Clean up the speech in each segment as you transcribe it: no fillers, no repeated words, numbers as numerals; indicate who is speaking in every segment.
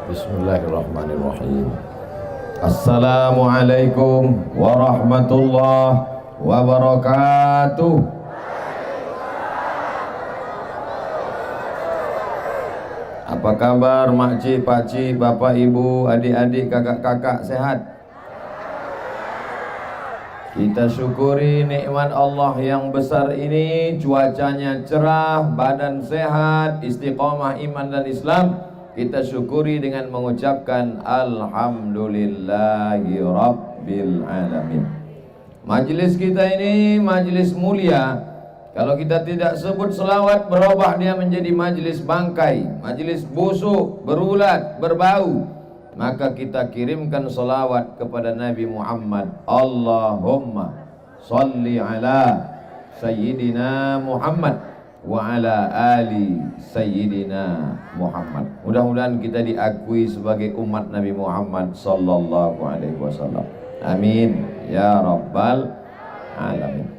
Speaker 1: Bismillahirrahmanirrahim. Assalamualaikum warahmatullahi wabarakatuh. Apa kabar makcik, pakcik, bapak, ibu, adik-adik, kakak-kakak, sehat? Kita syukuri nikmat Allah yang besar ini. Cuacanya cerah, badan sehat, istiqomah iman dan Islam. Kita syukuri dengan mengucapkan Alhamdulillahi Rabbil Alamin. Majlis kita ini majlis mulia. Kalau kita tidak sebut selawat, berubah dia menjadi majlis bangkai, majlis busuk, berulat, berbau. Maka kita kirimkan selawat kepada Nabi Muhammad. Allahumma salli ala Sayyidina Muhammad wa ala ali Sayyidina Muhammad. Mudah-mudahan kita diakui sebagai umat Nabi Muhammad sallallahu alaihi wasallam. Amin ya rabbal alamin.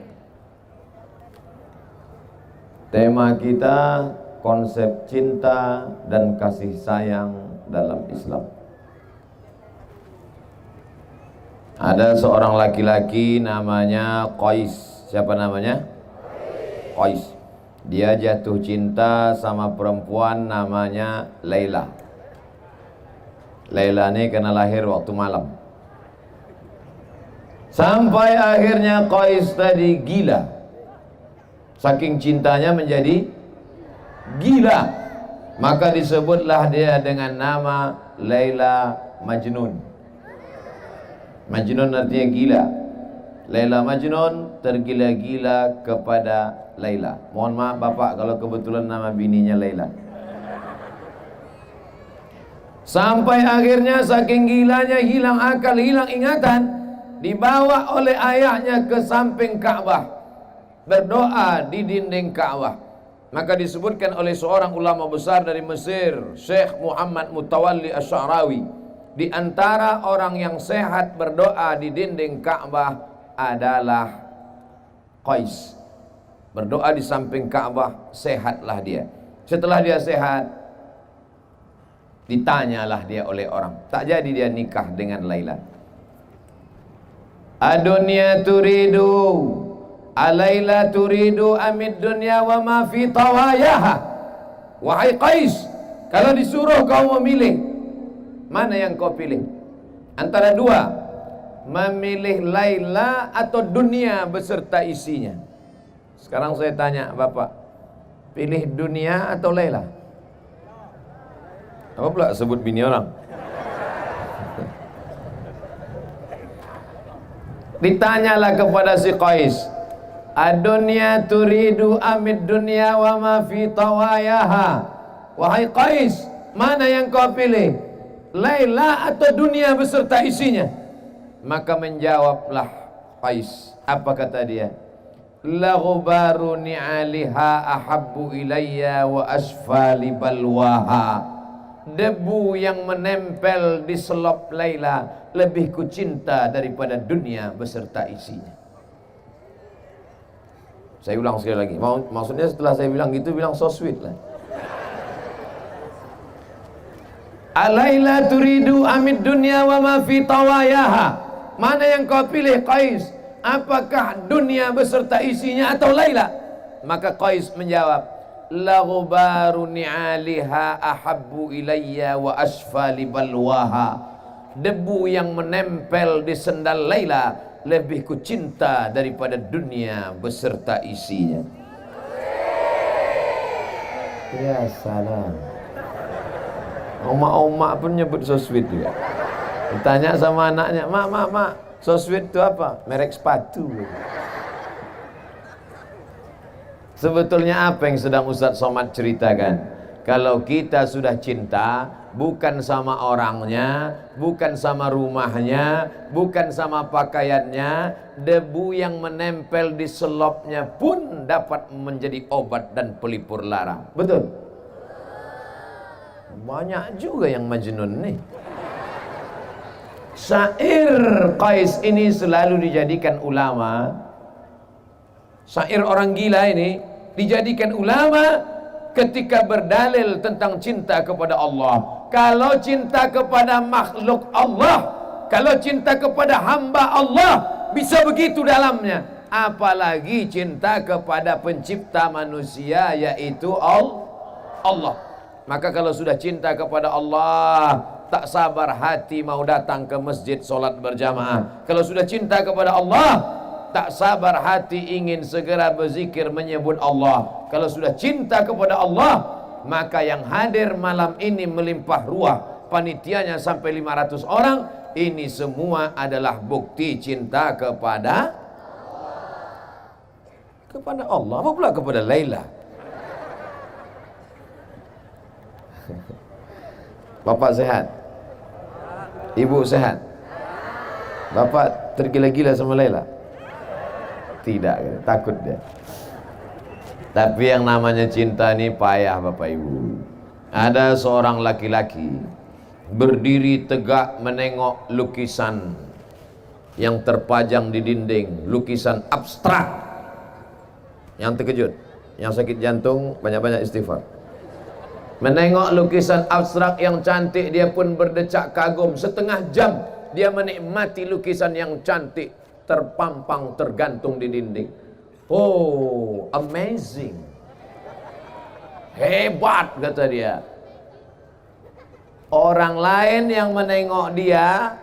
Speaker 1: Tema kita konsep cinta dan kasih sayang dalam Islam. Ada seorang laki-laki namanya Qais. Siapa namanya? Qais. Dia jatuh cinta sama perempuan namanya Laila. Laila ini kena lahir waktu malam. Sampai akhirnya Qais tadi gila. Saking cintanya menjadi gila. Maka disebutlah dia dengan nama Laila Majnun. Majnun artinya gila. Laila Majnun, tergila-gila kepada Laila. Mohon maaf bapak kalau kebetulan nama bininya Laila. Sampai akhirnya saking gilanya, hilang akal, hilang ingatan, dibawa oleh ayahnya ke samping Ka'bah, berdoa di dinding Ka'bah. Maka disebutkan oleh seorang ulama besar dari Mesir, Syekh Muhammad Mutawalli Asy'arawi, di antara orang yang sehat berdoa di dinding Ka'bah adalah Qais. Berdoa di samping Ka'bah, sehatlah dia. Setelah dia sehat, ditanyalah dia oleh orang. Tak jadi dia nikah dengan Laila. Adunya turidu, Alaila turidu amid dunya wa ma fi tawayaha. Wahai Qais, kalau disuruh kau memilih, mana yang kau pilih? Antara dua, memilih Laila atau dunia beserta isinya. Sekarang saya tanya bapak, pilih dunia atau Laila? Apa pula sebut bini orang? Ditanyalah kepada si Qais, adunya turidu amid dunya wa ma fi tawayaha. Wahai Qais, mana yang kau pilih? Laila atau dunia beserta isinya? Maka menjawablah Qais. Apa kata dia? La ghubaru ni'aliha ahabbu ilayya wa asfali balwaha. Debu yang menempel di selop Laila lebih ku cinta daripada dunia beserta isinya. Saya ulang sekali lagi. Maksudnya setelah saya bilang gitu, bilang so sweet lah. Alaila turidu amid dunya wa ma fi tawayaha. Mana yang kau pilih Qais? Apakah dunia beserta isinya atau Laila? Maka Qais menjawab, la ghubaru ni'aliha ahabbu ilayya wa asfali balwaha. Debu yang menempel di sendal Laila lebih ku cinta daripada dunia beserta isinya. Ya salam. Omak-omak pun nyebut so sweet juga. Ditanya sama anaknya, mak, so sweet itu apa? Merek sepatu. Sebetulnya apa yang sedang Ustaz Somad ceritakan? Kalau kita sudah cinta, bukan sama orangnya, bukan sama rumahnya, bukan sama pakaiannya, debu yang menempel di selopnya pun dapat menjadi obat dan pelipur lara. Betul? Banyak juga yang majnun nih. Syair Qais ini selalu dijadikan ulama. Syair orang gila ini dijadikan ulama ketika berdalil tentang cinta kepada Allah. Kalau cinta kepada makhluk Allah, kalau cinta kepada hamba Allah bisa begitu dalamnya, apalagi cinta kepada pencipta manusia yaitu Allah. Maka kalau sudah cinta kepada Allah, tak sabar hati mau datang ke masjid solat berjamaah. Kalau sudah cinta kepada Allah, tak sabar hati ingin segera berzikir menyebut Allah. Kalau sudah cinta kepada Allah, maka yang hadir malam ini melimpah ruah, panitianya sampai 500 orang. Ini semua adalah bukti cinta kepada Allah. Apa pula kepada Laila? Bapak sehat? Ibu sehat? Bapak tergila-gila sama Laila? Tidak, takut dia. Tapi yang namanya cinta ini payah Bapak Ibu. Ada seorang laki-laki berdiri tegak menengok lukisan yang terpajang di dinding, lukisan abstrak. Yang terkejut, yang sakit jantung banyak-banyak istighfar. Menengok lukisan abstrak yang cantik, dia pun berdecak kagum. Setengah jam dia menikmati lukisan yang cantik terpampang, tergantung di dinding. Oh, amazing, hebat kata dia. Orang lain yang menengok dia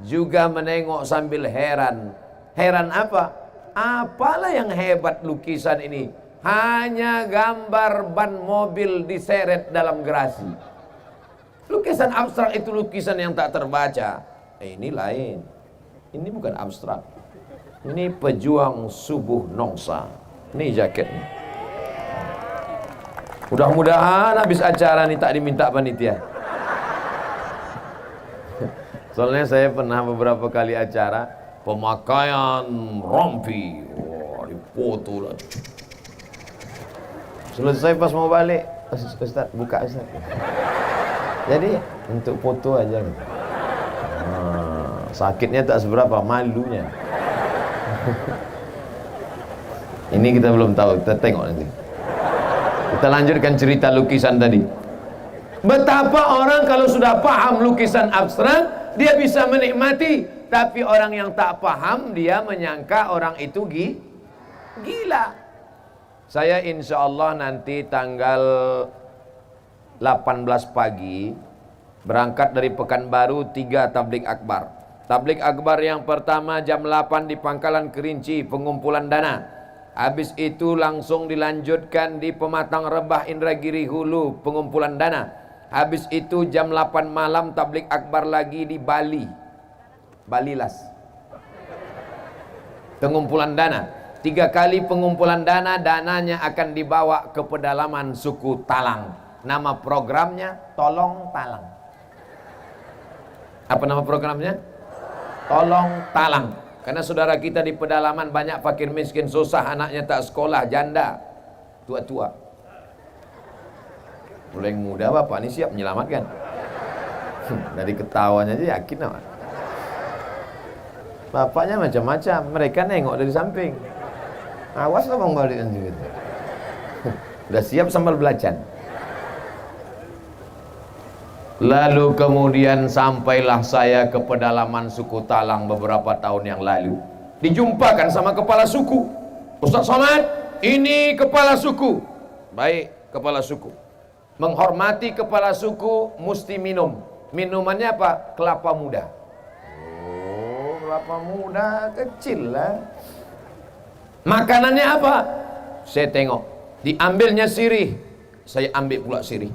Speaker 1: juga menengok sambil heran. Heran apa? Apalah yang hebat lukisan ini? Hanya gambar ban mobil diseret dalam gerasi. Lukisan abstrak itu lukisan yang tak terbaca. Ini lain. Ini bukan abstrak. Ini pejuang subuh nongsa. Ini jaketnya. Mudah-mudahan habis acara ini tak diminta panitia. Soalnya saya pernah beberapa kali acara pemakaian rompi. Wah, dipoto lah. Selesai pas mau balik, Ustaz buka Ustaz. Jadi untuk foto aja. Sakitnya tak seberapa, malunya. Ini kita belum tahu, kita tengok nanti. Kita lanjutkan cerita lukisan tadi. Betapa orang kalau sudah paham lukisan abstrak, dia bisa menikmati. Tapi orang yang tak paham, dia menyangka orang itu gila. Saya insya Allah nanti tanggal 18 pagi berangkat dari Pekanbaru 3 tablik akbar. Tablik akbar yang pertama jam 8 di Pangkalan Kerinci, pengumpulan dana. Habis itu langsung dilanjutkan di Pematang Rebah Indragiri Hulu, pengumpulan dana. Habis itu jam 8 malam tablik akbar lagi di Bali, Balilas, pengumpulan dana. 3 kali pengumpulan dana, dananya akan dibawa ke pedalaman suku Talang. Nama programnya Tolong Talang. Apa nama programnya? Tolong Talang. Karena saudara kita di pedalaman banyak fakir miskin, susah, anaknya tak sekolah, janda, tua-tua. Mulai muda bapak ini siap menyelamatkan. Dari ketawanya aja yakin apa? Bapaknya macam-macam, mereka nengok dari samping. Awas lah bang balik nanti gitu. Udah siap sambal belacan. Lalu kemudian sampailah saya ke pedalaman suku Talang beberapa tahun yang lalu. Dijumpakan sama kepala suku. Ustaz Somad, ini kepala suku. Baik, kepala suku. Menghormati kepala suku mesti minum. Minumannya apa? Kelapa muda. Oh, kelapa muda kecil lah. Makanannya apa? Saya tengok. Diambilnya sirih, saya ambil pula sirih.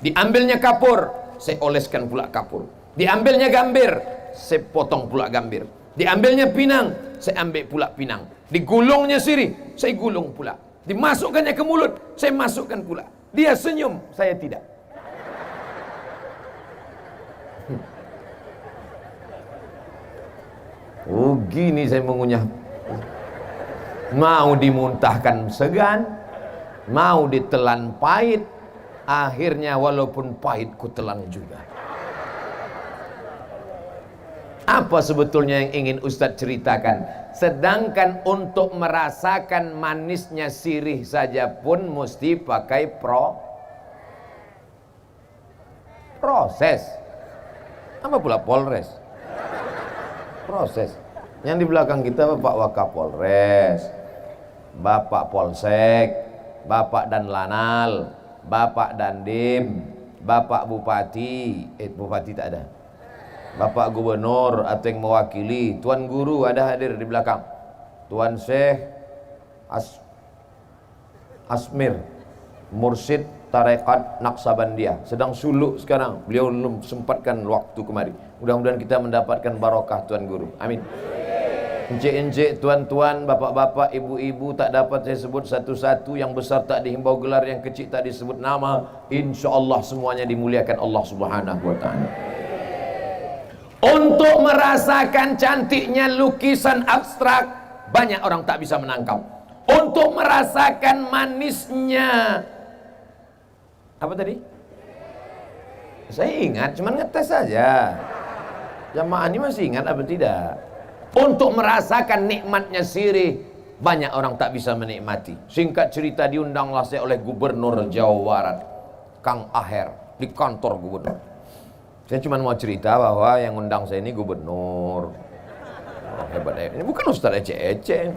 Speaker 1: Diambilnya kapur, saya oleskan pula kapur. Diambilnya gambir, saya potong pula gambir. Diambilnya pinang, saya ambil pula pinang. Digulungnya sirih, saya gulung pula. Dimasukkannya ke mulut, saya masukkan pula. Dia senyum, saya tidak. Oh gini saya mengunyah. Mau dimuntahkan segan, mau ditelan pahit. Akhirnya walaupun pahit ku telan juga. Apa sebetulnya yang ingin Ustadz ceritakan? Sedangkan untuk merasakan manisnya sirih saja pun mesti pakai Proses. Apa pula Polres? Proses. Yang di belakang kita Bapak Wakapolres, Bapak Polsek, Bapak dan Lanal, Bapak Dandim, Bapak Bupati, Bupati tak ada, Bapak Gubernur atau yang mewakili, Tuan Guru ada hadir di belakang, Tuan Syekh Asmir, Mursyid Tarekat Naqsabandiyah, sedang suluk sekarang, beliau belum sempatkan waktu kemari. Mudah-mudahan kita mendapatkan barokah Tuan Guru, amin. Encik-encik, tuan-tuan, bapak-bapak, ibu-ibu, tak dapat saya sebut satu-satu, yang besar tak dihimbau gelar, yang kecil tak disebut nama. Insya Allah semuanya dimuliakan Allah Subhanahu wa ta'ala. Untuk merasakan cantiknya lukisan abstrak, banyak orang tak bisa menangkap. Untuk merasakan manisnya, apa tadi? Saya ingat, cuman ngetes saja. Jamaah ini masih ingat apa tidak? Untuk merasakan nikmatnya sirih, banyak orang tak bisa menikmati. Singkat cerita, diundanglah saya oleh Gubernur Jawa Barat, Kang Aher, di kantor gubernur. Saya cuma mau cerita bahwa yang undang saya ini gubernur. Oh, hebat ya. Ini bukan Ustaz ece-ece.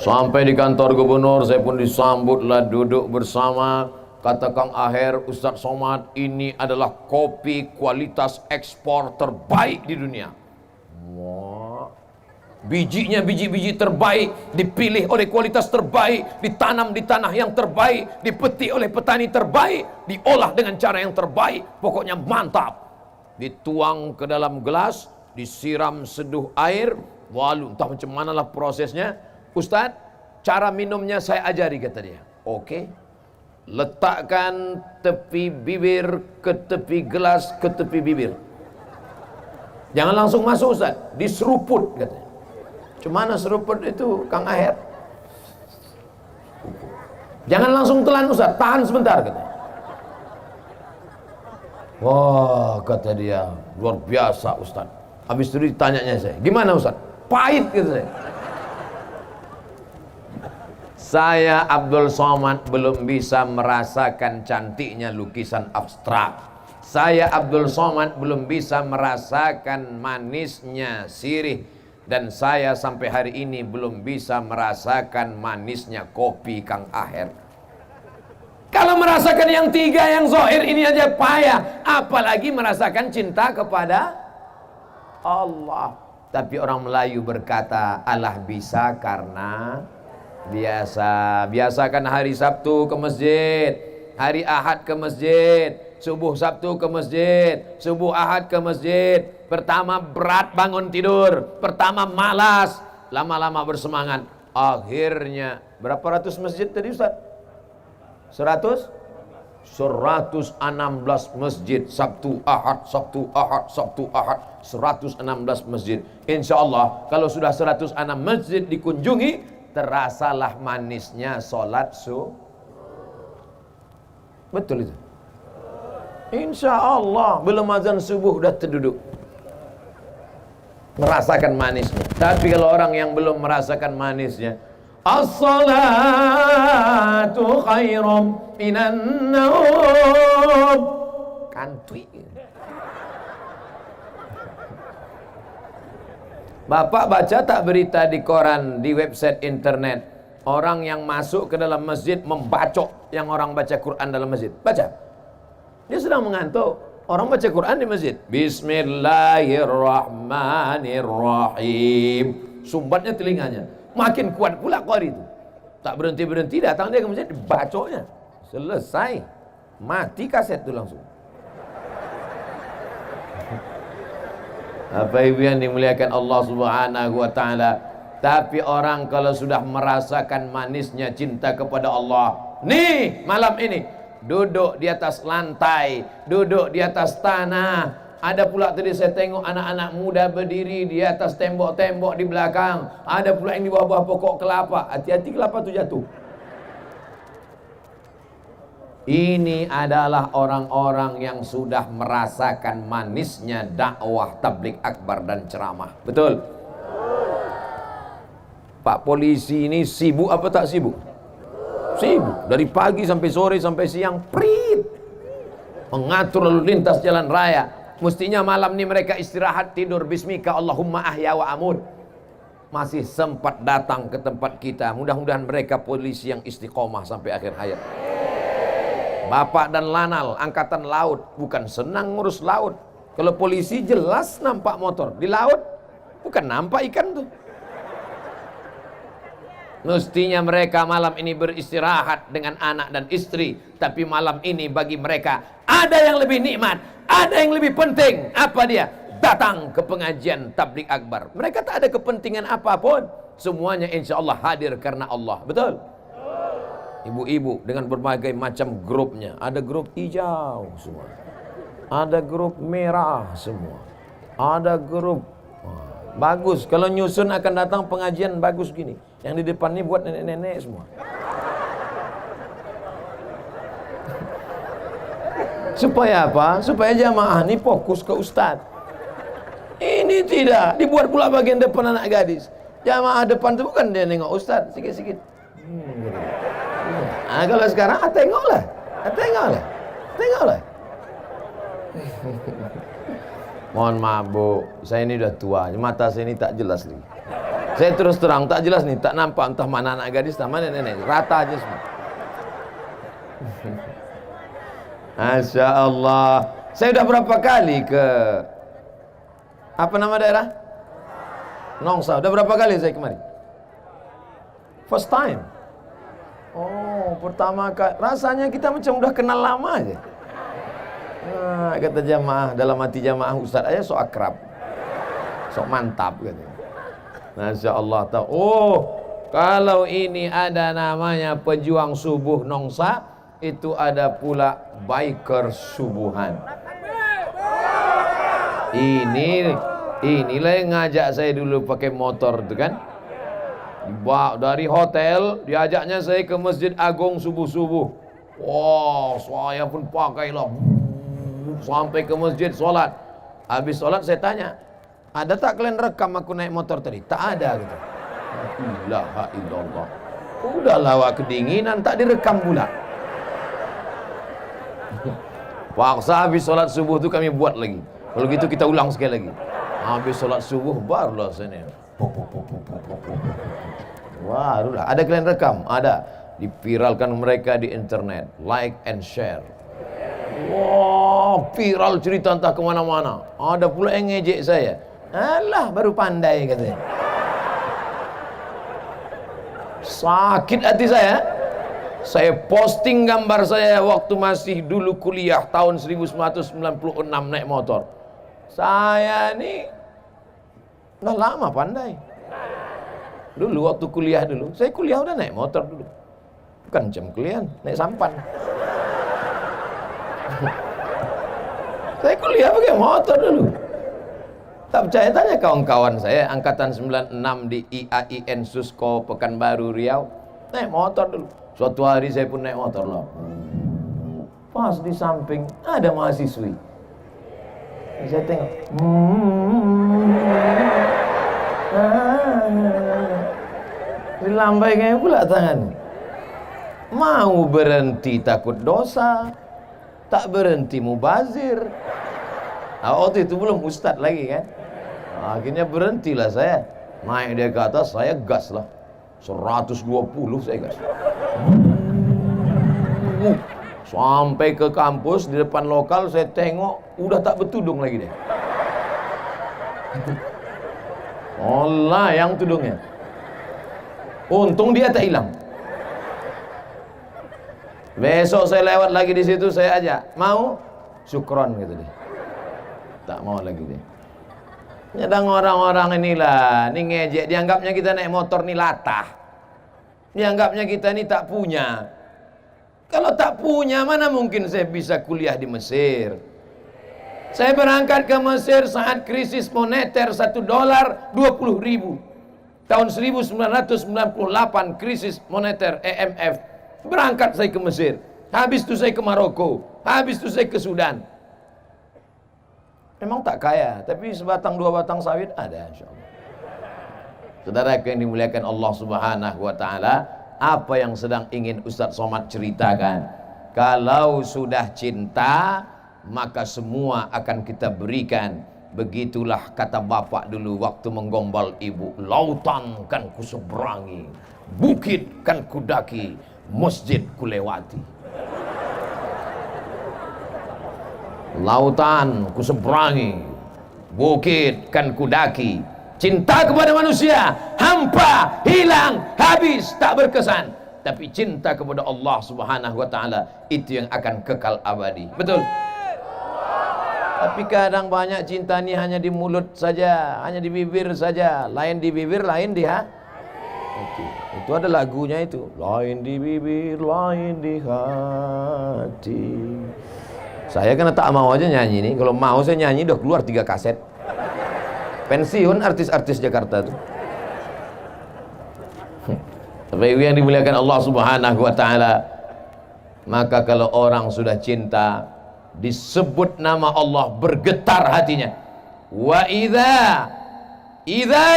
Speaker 1: Sampai di kantor gubernur, saya pun disambutlah, duduk bersama. Kata Kang Aher, Ustaz Somad, ini adalah kopi kualitas ekspor terbaik di dunia. Wah. Bijinya biji-biji terbaik, dipilih oleh kualitas terbaik, ditanam di tanah yang terbaik, dipetik oleh petani terbaik, diolah dengan cara yang terbaik. Pokoknya mantap. Dituang ke dalam gelas, disiram seduh air, walu, entah macam manalah prosesnya. Ustaz, cara minumnya saya ajari, kata dia. Oke. Letakkan tepi bibir ke tepi gelas ke tepi bibir. Jangan langsung masuk Ustaz, diseruput katanya. Cumana seruput itu Kang Aher? Jangan langsung telan Ustaz, tahan sebentar katanya. Wah, kata dia, luar biasa Ustaz. Habis itu ditanyanya saya, gimana Ustaz? Pahit gitu saya. Saya Abdul Somad belum bisa merasakan cantiknya lukisan abstrak. Saya Abdul Somad belum bisa merasakan manisnya sirih. Dan saya sampai hari ini belum bisa merasakan manisnya kopi Kang Aher. Kalau merasakan yang tiga yang zahir ini aja payah, apalagi merasakan cinta kepada Allah. Tapi orang Melayu berkata, Allah bisa karena biasakan hari Sabtu ke masjid, hari Ahad ke masjid, subuh Sabtu ke masjid, subuh Ahad ke masjid. Pertama berat bangun tidur, pertama malas, lama-lama bersemangat. Akhirnya berapa ratus masjid tadi Ustaz? 116 masjid, Sabtu Ahad, Sabtu Ahad, Sabtu Ahad, 116 masjid. Insya Allah kalau sudah 106 masjid dikunjungi, terasalah manisnya sholat betul itu. Insya Allah belum azan subuh udah terduduk merasakan manisnya. Tapi kalau orang yang belum merasakan manisnya, as-salatu khairum minan naum, kantui. Bapak baca tak berita di koran, di website internet, orang yang masuk ke dalam masjid membacok yang orang baca Quran dalam masjid. Baca. Dia sedang mengantuk. Orang baca Quran di masjid. Bismillahirrahmanirrahim. Sumbatnya telinganya. Makin kuat pula qari itu. Tak berhenti-berhenti, datang dia ke masjid, dibacoknya. Selesai. Mati kaset itu langsung. Apa ibu yang dimuliakan Allah Subhanahu wa ta'ala. Tapi orang kalau sudah merasakan manisnya cinta kepada Allah, nih malam ini duduk di atas lantai, duduk di atas tanah. Ada pula tadi saya tengok anak-anak muda berdiri di atas tembok-tembok di belakang. Ada pula yang di bawah pokok kelapa. Hati-hati kelapa itu jatuh. Ini adalah orang-orang yang sudah merasakan manisnya dakwah tabligh akbar dan ceramah. Betul? Pak polisi ini sibuk apa tak sibuk? Sibuk dari pagi sampai sore sampai siang, prit, mengatur lalu lintas jalan raya. Mestinya malam ini mereka istirahat tidur, bismika Allahumma ahya wa amut. Masih sempat datang ke tempat kita. Mudah-mudahan mereka polisi yang istiqomah sampai akhir hayat. Bapak dan Lanal, angkatan laut, bukan senang ngurus laut. Kalau polisi jelas nampak motor di laut, bukan nampak ikan tuh. Mestinya mereka malam ini beristirahat dengan anak dan istri. Tapi malam ini bagi mereka ada yang lebih nikmat, ada yang lebih penting. Apa dia? Datang ke pengajian tabligh akbar. Mereka tak ada kepentingan apapun. Semuanya insya Allah hadir karena Allah. Betul? Ibu-ibu dengan berbagai macam grupnya. Ada grup hijau semua, ada grup merah semua, ada grup bagus. Kalau nyusun akan datang pengajian bagus gini. Yang di depan ini buat nenek-nenek semua. Supaya apa? Supaya jamaah ini fokus ke ustadz. Ini tidak. Dibuat pula bagian depan anak gadis. Jamaah depan itu bukan dia nengok ustadz. Sikit-sikit. Nah, kalau sekarang tengoklah. Tengoklah. Mohon maaf bu, saya ini udah tua, mata saya ini tak jelas nih. Saya terus terang tak jelas nih, tak nampak entah mana anak gadis, entah mana nenek, rata aja semua. Masya Allah. Saya udah berapa kali ke apa nama daerah? Nongsa. Udah berapa kali saya kemari? First time. Oh, pertama kali. Rasanya kita macam udah kenal lama aja. Nah, kata jamaah, dalam hati jamaah Ustaz aja sok akrab, sok mantap katanya. Masya Allah tahu. Oh, kalau ini ada namanya pejuang subuh Nongsa, itu ada pula biker subuhan. Inilah yang ngajak saya dulu pakai motor itu kan. Dibawa dari hotel, diajaknya saya ke Masjid Agung subuh-subuh. Wah, saya pun pakailah sampai ke masjid sholat. Habis sholat saya tanya, ada tak kalian rekam aku naik motor tadi? Tak ada gitu. La ilaha illallah. Udah lawak kedinginan, tak direkam pula. Paksa habis sholat subuh tu kami buat lagi. Kalau gitu kita ulang sekali lagi. Habis sholat subuh barulah sini. Wah, ada kalian rekam? Ada. Dipiralkan mereka di internet, like and share. Wah, viral cerita entah kemana-mana. Ada pula yang ngejek saya. Alah, baru pandai katanya. Sakit hati saya. Saya posting gambar saya waktu masih dulu kuliah tahun 1996 naik motor. Saya ini udah lama pandai. Dulu waktu kuliah dulu, saya kuliah udah naik motor dulu. Bukan jam kuliah, naik sampan. Saya kuliah pakai motor dulu. Tak percaya tanya kawan-kawan saya angkatan 96 di IAIN Susko Pekanbaru Riau, naik motor dulu. Suatu hari saya pun naik motor loh. Pas di samping ada mahasiswi. Saya tengok. Dilambai kayak pula tangan. Mau berhenti takut dosa, tak berhenti mubazir. Waktu itu belum ustad lagi kan. Akhirnya berhentilah saya. Naik dia ke atas, saya gas lah. 120 saya gas. Sampai ke kampus di depan lokal saya tengok udah tak bertudung lagi deh. Allah yang tudungnya. Untung dia tak hilang. Besok saya lewat lagi di situ, saya ajak, mau? Syukron gitu deh. Tak mau lagi deh. Nyadang orang-orang inilah, ini ngejek, dianggapnya kita naik motor nih latah. Dianggapnya kita ini tak punya. Kalau tak punya, mana mungkin saya bisa kuliah di Mesir? Saya berangkat ke Mesir saat krisis moneter $1 20.000. Tahun 1998 krisis moneter IMF. Berangkat saya ke Mesir. Habis itu saya ke Maroko. Habis itu saya ke Sudan. Memang tak kaya, tapi sebatang dua batang sawit ada insyaallah. Saudara yang dimuliakan Allah Subhanahu wa taala, Apa yang sedang ingin Ustadz Somad ceritakan? Kalau sudah cinta, maka semua akan kita berikan. Begitulah kata bapak dulu waktu menggombal ibu. Lautan kan kuseberangi, bukit kan kudaki, masjid kulewati. Lautan kuseberangi, bukit kan kudaki. Cinta kepada manusia hampa, hilang, habis, tak berkesan. Tapi cinta kepada Allah Subhanahu wa taala itu yang akan kekal abadi. Betul? Tapi kadang banyak cinta ini hanya di mulut saja, hanya di bibir saja. Lain di bibir, lain di hati. Itu ada lagunya itu. Lain di bibir, lain di hati. Saya kena tak mau aja nyanyi ini. Kalau mau saya nyanyi udah keluar 3 kaset. Pensiun artis-artis Jakarta tuh. Bapak Ibu yang dimuliakan Allah Subhanahu wa taala, maka kalau orang sudah cinta, disebut nama Allah bergetar hatinya. Wa idza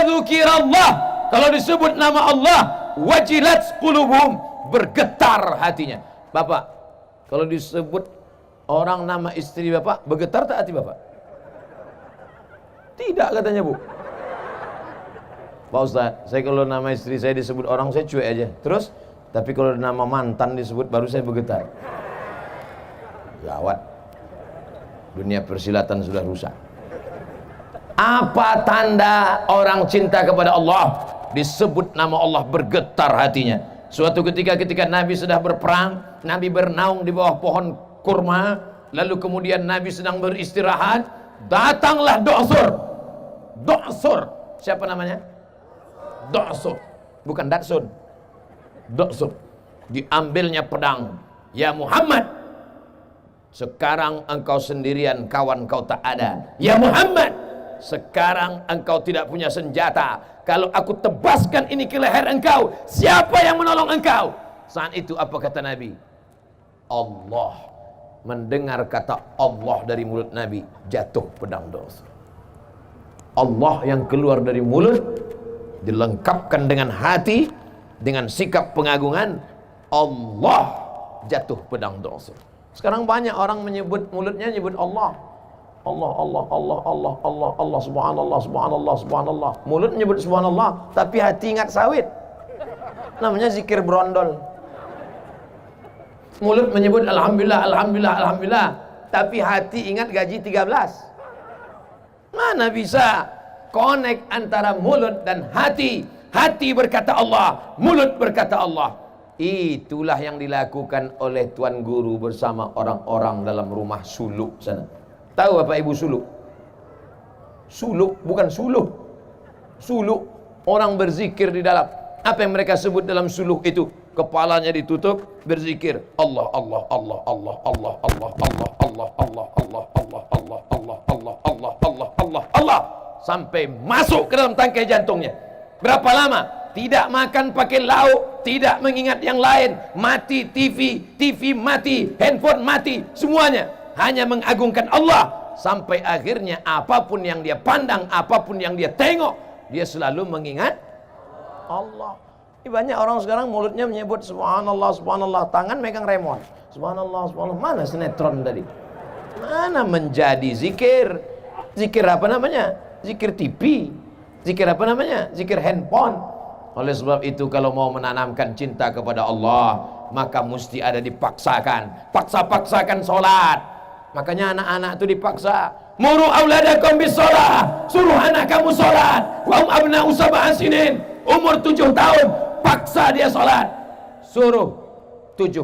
Speaker 1: dzukirallah, kalau disebut nama Allah, wajilat qulubuhum, bergetar hatinya. Bapak, kalau disebut orang nama istri Bapak, bergetar tak hati Bapak? Tidak katanya Bu. Pak Ustadz, saya kalau nama istri saya disebut orang saya cuek aja. Terus, tapi kalau nama mantan disebut baru saya bergetar. Gawat. Dunia persilatan sudah rusak. Apa tanda orang cinta kepada Allah? Disebut nama Allah bergetar hatinya. Suatu ketika Nabi sudah berperang, Nabi bernaung di bawah pohon kurma, lalu kemudian Nabi sedang beristirahat, datanglah Do'sur. Siapa namanya? Do'sur. Bukan Datsun. Do'sur. Diambilnya pedang. Ya Muhammad, sekarang engkau sendirian, kawan kau tak ada. Ya Muhammad, sekarang engkau tidak punya senjata. Kalau aku tebaskan ini ke leher engkau, siapa yang menolong engkau? Saat itu apa kata Nabi? Allah. Mendengar kata Allah dari mulut Nabi, jatuh pedang Do'sur. Allah yang keluar dari mulut dilengkapkan dengan hati, dengan sikap pengagungan. Allah, jatuh pedang Do'sur. Sekarang banyak orang menyebut mulutnya nyebut Allah. Allah, subhanallah. Mulut menyebut subhanallah, tapi hati ingat sawit. Namanya zikir brondol. Mulut menyebut alhamdulillah, tapi hati ingat gaji 13. Mana bisa connect antara mulut dan hati? Hati berkata Allah, mulut berkata Allah. Itulah yang dilakukan oleh Tuan Guru bersama orang-orang dalam rumah suluk sana. Tahu Bapak Ibu suluk? Suluk, bukan suluh. Suluk, orang berzikir di dalam. Apa yang mereka sebut dalam suluk itu? Kepalanya ditutup, berzikir Allah sampai masuk ke dalam tangkai jantungnya. Berapa lama? Tidak makan pakai lauk, tidak mengingat yang lain, mati TV mati, handphone mati, semuanya hanya mengagungkan Allah. Sampai akhirnya apapun yang dia pandang, apapun yang dia tengok, dia selalu mengingat Allah. Ini banyak orang sekarang mulutnya menyebut subhanallah, tangan megang remote. Subhanallah. Mana sinetron tadi? Mana menjadi zikir? Zikir apa namanya? Zikir TV. Zikir apa namanya? Zikir handphone. Oleh sebab itu kalau mau menanamkan cinta kepada Allah, maka mesti ada dipaksakan. Paksa-paksakan sholat. Makanya anak-anak itu dipaksa. Muru auladakum bis sholat. Suruh anak kamu sholat. Wa abna'u sab'a sinin. Umur 7 tahun. Paksa dia sholat. Suruh 7.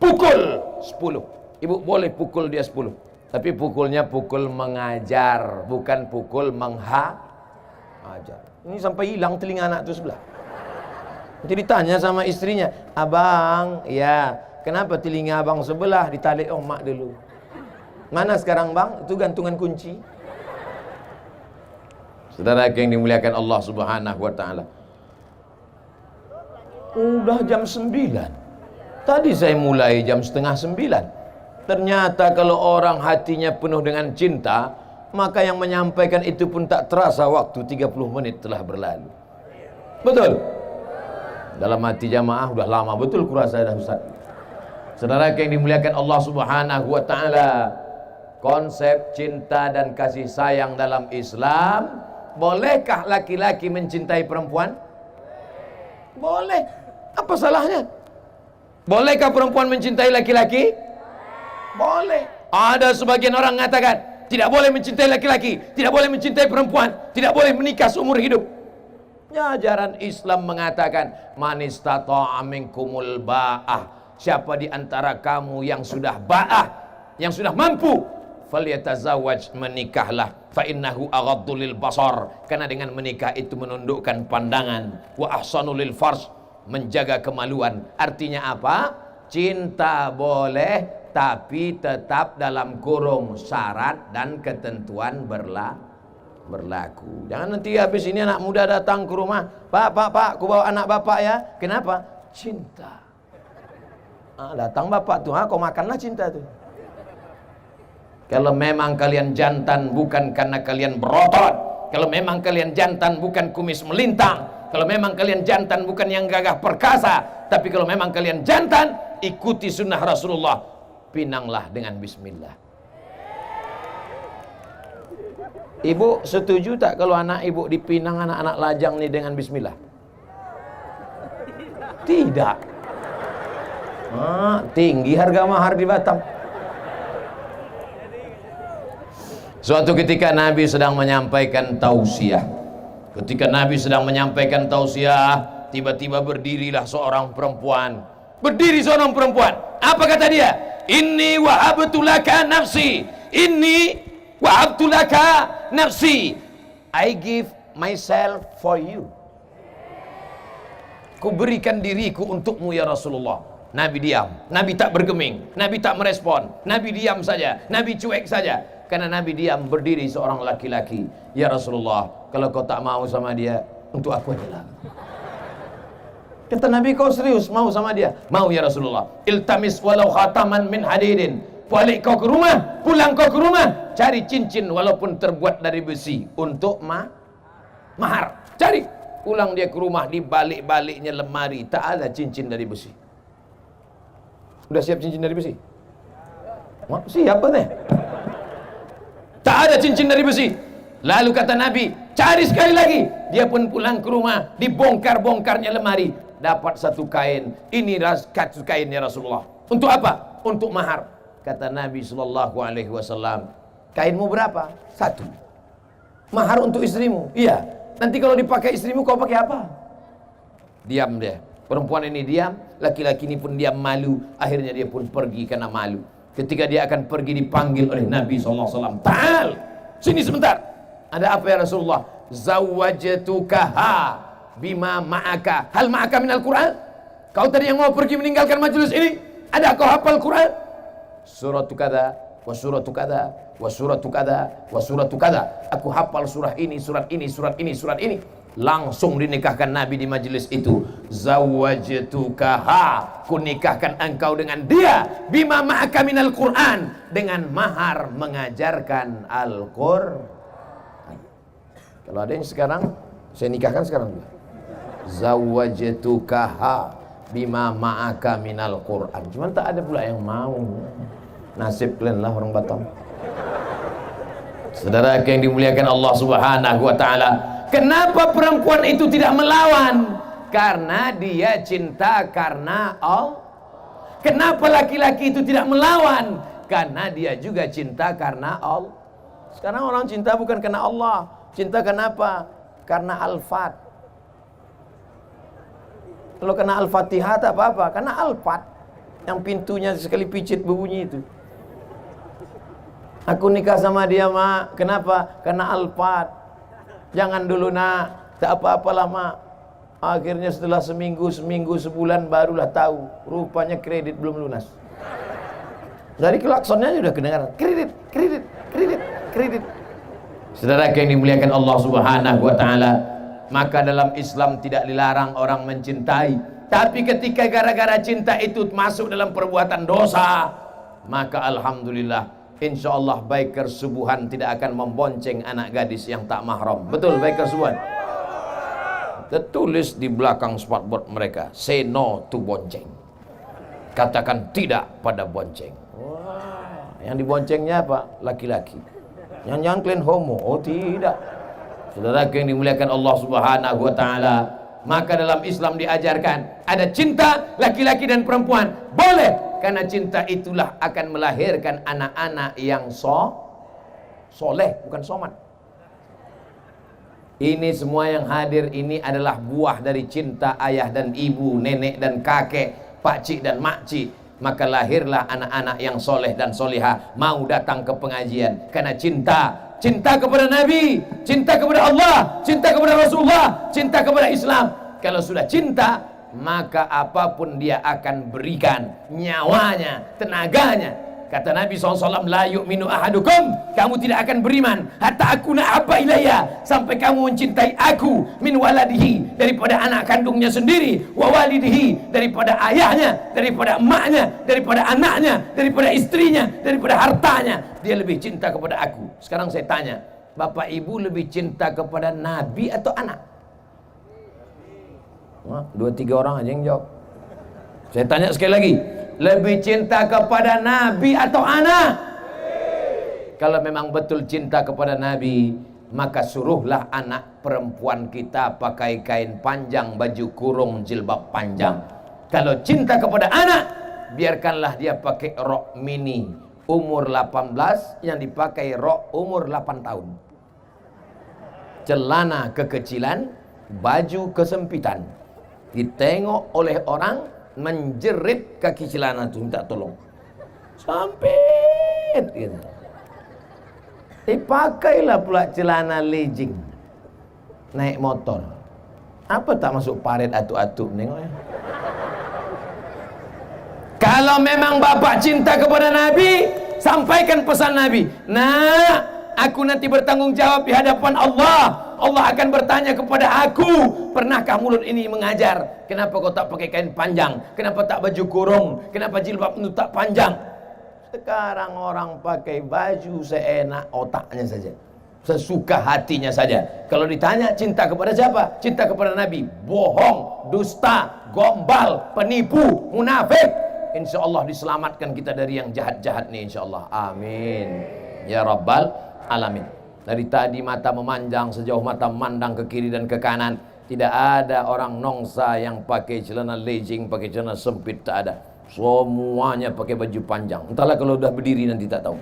Speaker 1: Pukul 10. Ibu boleh pukul dia 10. Tapi pukulnya pukul mengajar, bukan pukul menghajar. Ini sampai hilang telinga anak itu sebelah. Jadi ditanya sama istrinya, abang, ya kenapa telinga abang sebelah? Ditalik mak dulu. Mana sekarang bang? Itu gantungan kunci. Saudara yang dimuliakan Allah Subhanahu wa taala. Udah jam 9. Tadi saya mulai jam setengah 9. Ternyata kalau orang hatinya penuh dengan cinta, maka yang menyampaikan itu pun tak terasa waktu 30 menit telah berlalu. Betul? Dalam hati jamaah udah lama betul kurasa dah Ustaz. Saudara yang dimuliakan Allah Subhanahu wa taala, konsep cinta dan kasih sayang dalam Islam, bolehkah laki-laki mencintai perempuan? Boleh. Apa salahnya? Bolehkah perempuan mencintai laki-laki? Boleh. Ada sebagian orang mengatakan tidak boleh mencintai laki-laki, tidak boleh mencintai perempuan, tidak boleh menikah seumur hidup. Ya, ajaran Islam mengatakan man istata'a minkumul ba'ah, siapa di antara kamu yang sudah ba'ah, yang sudah mampu, falyatazawwaj, menikahlah, fa innahu aghaddu lil basar, karena dengan menikah itu menundukkan pandangan, wa ahsanu lil farj, menjaga kemaluan. Artinya apa? Cinta boleh, tapi tetap dalam kurung syarat dan ketentuan berlaku. Jangan nanti habis ini anak muda datang ke rumah, Pak, aku bawa anak bapak ya. Kenapa? Cinta. Datang bapak tuh, kau makanlah cinta tuh. Kalau memang kalian jantan bukan karena kalian berotot, kalau memang kalian jantan bukan kumis melintang, kalau memang kalian jantan bukan yang gagah perkasa, tapi kalau memang kalian jantan, ikuti sunnah Rasulullah, pinanglah dengan bismillah. Ibu setuju tak kalau anak ibu dipinang anak-anak lajang nih dengan bismillah? Tidak. Tinggi harga mahar di Batam. Suatu ketika Nabi sedang menyampaikan tausiah. Ketika Nabi sedang menyampaikan tausiah, tiba-tiba berdirilah seorang perempuan. Berdiri seorang perempuan. Apa kata dia? Inni wahabtu laka nafsi. Inni wahabtu laka nafsi. I give myself for you. Ku berikan diriku untukmu ya Rasulullah. Nabi diam. Nabi tak bergeming. Nabi tak merespon. Nabi diam saja. Nabi cuek saja. Karena Nabi diam, berdiri seorang laki-laki. Ya Rasulullah, kalau kau tak mau sama dia, untuk aku aja lah. Kata Nabi, kau serius mau sama dia? Mau ya Rasulullah. Iltamis walau khataman min hadidin. Balik kau ke rumah, pulang kau ke rumah, cari cincin walaupun terbuat dari besi untuk mahar. Cari. Pulang dia ke rumah, di balik-baliknya lemari tak ada cincin dari besi. Udah siap cincin dari besi? Siap deh. Tak ada cincin dari besi. Lalu kata Nabi, cari sekali lagi. Dia pun pulang ke rumah, dibongkar-bongkarnya lemari, dapat satu kain. Ini satu kain ya Rasulullah. Untuk apa? Untuk mahar. Kata Nabi sallallahu alaihi wasallam, kainmu berapa? Satu. Mahar untuk istrimu? Iya. Nanti kalau dipakai istrimu kau pakai apa? Diam dia. Perempuan ini diam, laki-laki ini pun diam, malu. Akhirnya dia pun pergi karena malu. Ketika dia akan pergi, dipanggil oleh Nabi SAW. Ta'al, sini sebentar. Ada apa ya Rasulullah? Zawwajtukaha bima ma'aka. Hal ma'aka minal Quran? Kau tadi yang mau pergi meninggalkan majelis ini, ada kau hafal Quran? Suratu kada, wa suratu kada, wa suratu kada, wa suratu kada. Aku hafal surah ini, surat ini, surat ini, surat ini. Langsung dinikahkan Nabi di majelis itu. Zawwajtukaha, ku nikahkan engkau dengan dia, bima ma'aka minal Quran, dengan mahar mengajarkan Al-Qur'an. Kalau ada yang sekarang, saya nikahkan sekarang juga. Zawwajtukaha bima ma'aka minal Quran. Cuman tak ada pula yang mau. Nasib kalian lah orang Batam. Saudara yang dimuliakan Allah Subhanahu wa taala, kenapa perempuan itu tidak melawan? Karena dia cinta karena Allah. Kenapa laki-laki itu tidak melawan? Karena dia juga cinta karena Allah. Sekarang orang cinta bukan karena Allah. Cinta kenapa? Karena Al-Fat. Kalau kena Al-Fatihah tak apa-apa, karena Al-Fat yang pintunya sekali picit berbunyi itu. Aku nikah sama dia, Mak. Kenapa? Karena Al-Fat. Jangan dulu, Nak. Tak apa-apalah, Mak. Akhirnya setelah seminggu, sebulan barulah tahu. Rupanya kredit belum lunas. Dari klaksonnya sudah kedengaran. Kredit. Saudara yang dimuliakan Allah Subhanahu wa taala, maka dalam Islam tidak dilarang orang mencintai. Tapi ketika gara-gara cinta itu masuk dalam perbuatan dosa, maka alhamdulillah, insya Allah biker subuhan tidak akan membonceng anak gadis yang tak mahram. Betul, biker subuhan? tertulis di belakang spotboard mereka, say no to bonceng. Katakan tidak pada bonceng. Wah, yang diboncengnya apa? Laki-laki. Yang nyangklin homo. Oh tidak. Saudaraku yang dimuliakan Allah Subhanahu wa taala, maka dalam Islam diajarkan ada cinta laki-laki dan perempuan. Boleh, karena cinta itulah akan melahirkan anak-anak yang soleh, bukan somat. Ini semua yang hadir ini adalah buah dari cinta ayah dan ibu, nenek dan kakek, pakcik dan makcik. Maka lahirlah anak-anak yang soleh dan solihah, mau datang ke pengajian karena cinta kepada Nabi, cinta kepada Allah, cinta kepada Rasulullah, cinta kepada Islam. Kalau sudah cinta, maka apapun dia akan berikan, nyawanya, tenaganya. Kata Nabi SAW, la yu'minu ahadukum, kamu tidak akan beriman hatta akuna habba ilayya, sampai kamu mencintai aku, min waladihi, daripada anak kandungnya sendiri, wa walidihi, daripada ayahnya, daripada emaknya, daripada anaknya, daripada istrinya, daripada hartanya. Dia lebih cinta kepada aku. Sekarang saya tanya, bapak ibu lebih cinta kepada Nabi atau anak? Wah, 2-3 orang aja yang jawab. Saya tanya sekali lagi, lebih cinta kepada Nabi atau anak? Kalau memang betul cinta kepada Nabi, maka suruhlah anak perempuan kita pakai kain panjang, baju kurung, jilbab panjang. Kalau cinta kepada anak, biarkanlah dia pakai rok mini umur 18 yang dipakai rok umur 8 tahun. Celana kekecilan, baju kesempitan. Ditengok oleh orang, menjerit kaki celana itu, minta tolong. Sampit gitu. Dipakailah pula celana legging, naik motor. Apa tak masuk paret atu-atu nengoknya. Kalau memang bapak cinta kepada Nabi, sampaikan pesan Nabi. Nah, aku nanti bertanggung jawab di hadapan Allah. Allah akan bertanya kepada aku, pernahkah mulut ini mengajar? Kenapa kau tak pakai kain panjang? Kenapa tak baju kurung? Kenapa jilbab itu tak panjang? Sekarang orang pakai baju seenak otaknya saja, sesuka hatinya saja. Kalau ditanya cinta kepada siapa? Cinta kepada Nabi. Bohong, dusta, gombal, penipu, munafik. Insya Allah diselamatkan kita dari yang jahat-jahat nih, insya Allah. Amin ya rabbal alamin. Dari tadi mata memanjang sejauh mata memandang ke kiri dan ke kanan. Tidak ada orang nongsa yang pakai celana legging, pakai celana sempit, tak ada. Semuanya pakai baju panjang. Entahlah kalau udah berdiri nanti tak tahu.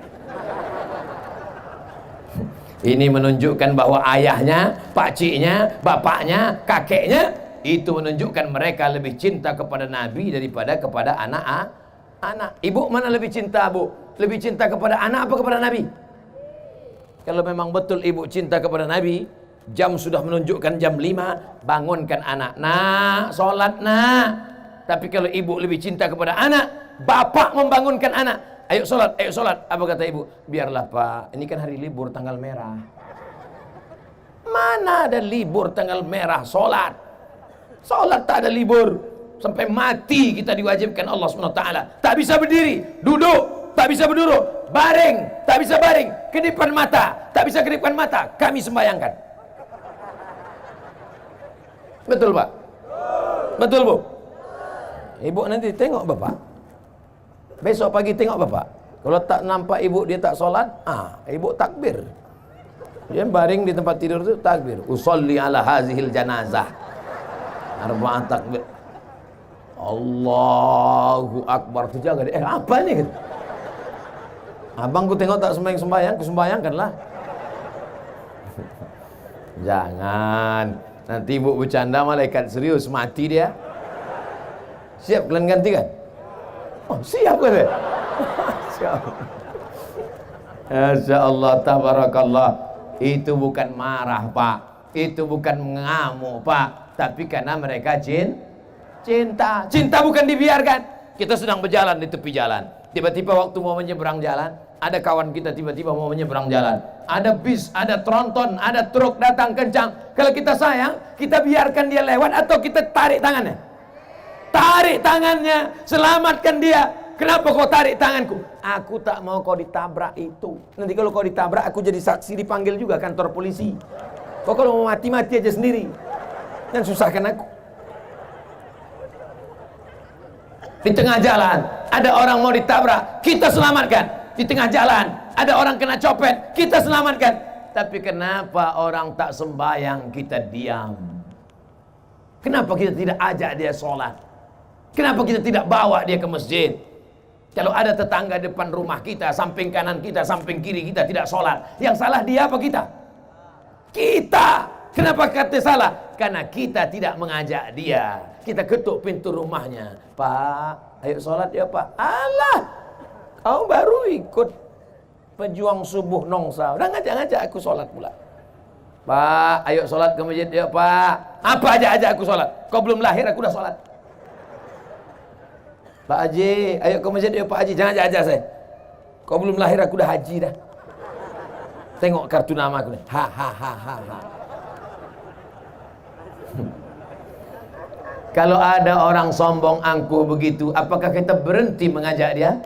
Speaker 1: Ini menunjukkan bahwa ayahnya, pakciknya, bapaknya, kakeknya, itu menunjukkan mereka lebih cinta kepada Nabi daripada kepada anak. Ibu mana lebih cinta, Bu? Lebih cinta kepada anak apa kepada Nabi? Kalau memang betul ibu cinta kepada Nabi, jam sudah menunjukkan jam 5, bangunkan anak. Nak, sholat nak. Tapi kalau ibu lebih cinta kepada anak, bapak membangunkan anak. Ayo sholat, ayo sholat. Apa kata ibu? Biarlah pak, ini kan hari libur tanggal merah. Mana ada libur tanggal merah sholat? Sholat tak ada libur. Sampai mati kita diwajibkan Allah SWT. Tak bisa berdiri, duduk. Tak bisa berduduk, baring, tak bisa baring, kedipan mata, tak bisa kedipan mata, kami sembayangkan. Betul Pak? Betul Bu? Ibu nanti tengok Bapak. Besok pagi tengok Bapak. Kalau tak nampak ibu dia tak sholat, ibu takbir. Dia baring di tempat tidur itu takbir. Usolli ala hazihil janazah. Arba'ah takbir. Allahu Akbar. Itu jaga dia. Apa ini? Abang ku tengok tak sembahyang, ku sembahyangkanlah. Jangan. Nanti ibu bercanda malaikat serius, mati dia. Siap kalian gantikan? Oh, siap kan dia? Siap. Masya Allah, tabarakallah. Itu bukan marah Pak, itu bukan mengamuk Pak, tapi karena mereka cinta. Cinta bukan dibiarkan. Kita sedang berjalan di tepi jalan, tiba-tiba waktu mau menyeberang jalan, ada kawan kita tiba-tiba mau menyeberang jalan, ada bis, ada tronton, ada truk datang kencang. Kalau kita sayang, kita biarkan dia lewat atau kita tarik tangannya? Tarik tangannya, selamatkan dia. Kenapa kau tarik tanganku? Aku tak mau kau ditabrak itu. Nanti kalau kau ditabrak, aku jadi saksi, dipanggil juga kantor polisi. Kau kalau mau mati-mati aja sendiri. Jangan susahkan aku. Di tengah jalan ada orang mau ditabrak, kita selamatkan. Di tengah jalan ada orang kena copet, kita selamatkan. Tapi kenapa orang tak sembahyang kita diam? Kenapa kita tidak ajak dia sholat? Kenapa kita tidak bawa dia ke masjid? Kalau ada tetangga depan rumah kita, samping kanan kita, samping kiri kita tidak sholat, yang salah dia apa kita? Kita. Kenapa kata salah? Karena kita tidak mengajak dia. Kita ketuk pintu rumahnya. Pak, ayo sholat ya Pak. Alah, kau baru ikut pejuang subuh nongsa, udah ngajak-ngajak aku sholat pula. Pak, ayo sholat ke masjid ya Pak. Apa aja aku sholat? Kau belum lahir aku udah sholat. Pak Haji, ayo ke masjid ya Pak Haji. Jangan ajak saya. Kau belum lahir aku udah haji dah. Tengok kartu nama aku nih. Ha ha ha ha ha. Kalau ada orang sombong angkuh begitu, apakah kita berhenti mengajak dia?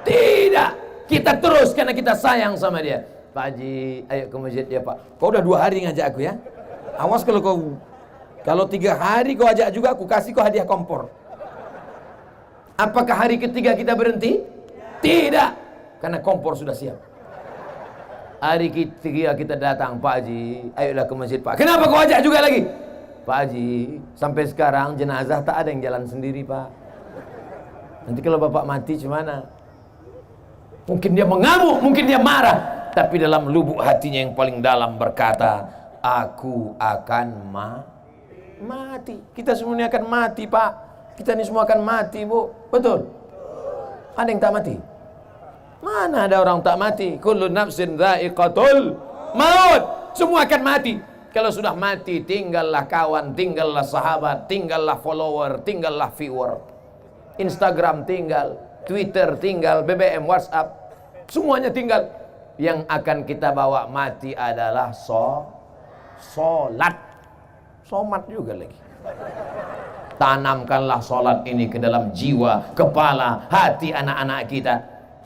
Speaker 1: Tidak. Kita terus karena kita sayang sama dia. Pak Haji, ayo ke masjid ya Pak. Kau udah 2 hari ngajak aku ya. Awas kalau 3 hari kau ajak juga, aku kasih kau hadiah kompor. Apakah hari ketiga kita berhenti? Tidak. Karena kompor sudah siap. Hari ketiga kita datang, Pak Haji, ayolah ke masjid Pak. Kenapa kau ajak juga lagi? Pak Haji, sampai sekarang jenazah tak ada yang jalan sendiri Pak. Nanti kalau Bapak mati gimana? Mungkin dia mengamuk, mungkin dia marah, tapi dalam lubuk hatinya yang paling dalam berkata, aku akan mati. Kita semuanya akan mati Pak. Kita ini semua akan mati Bu. Betul? Ada yang tak mati? Mana ada orang tak mati? Kullu nafsin dha'iqatul maut. Semua akan mati. Kalau sudah mati, tinggallah kawan, tinggallah sahabat, tinggallah follower, tinggallah viewer. Instagram tinggal, Twitter tinggal, BBM, WhatsApp, semuanya tinggal. Yang akan kita bawa mati adalah sholat. Somat juga lagi. Tanamkanlah sholat ini ke dalam jiwa, kepala, hati anak-anak kita.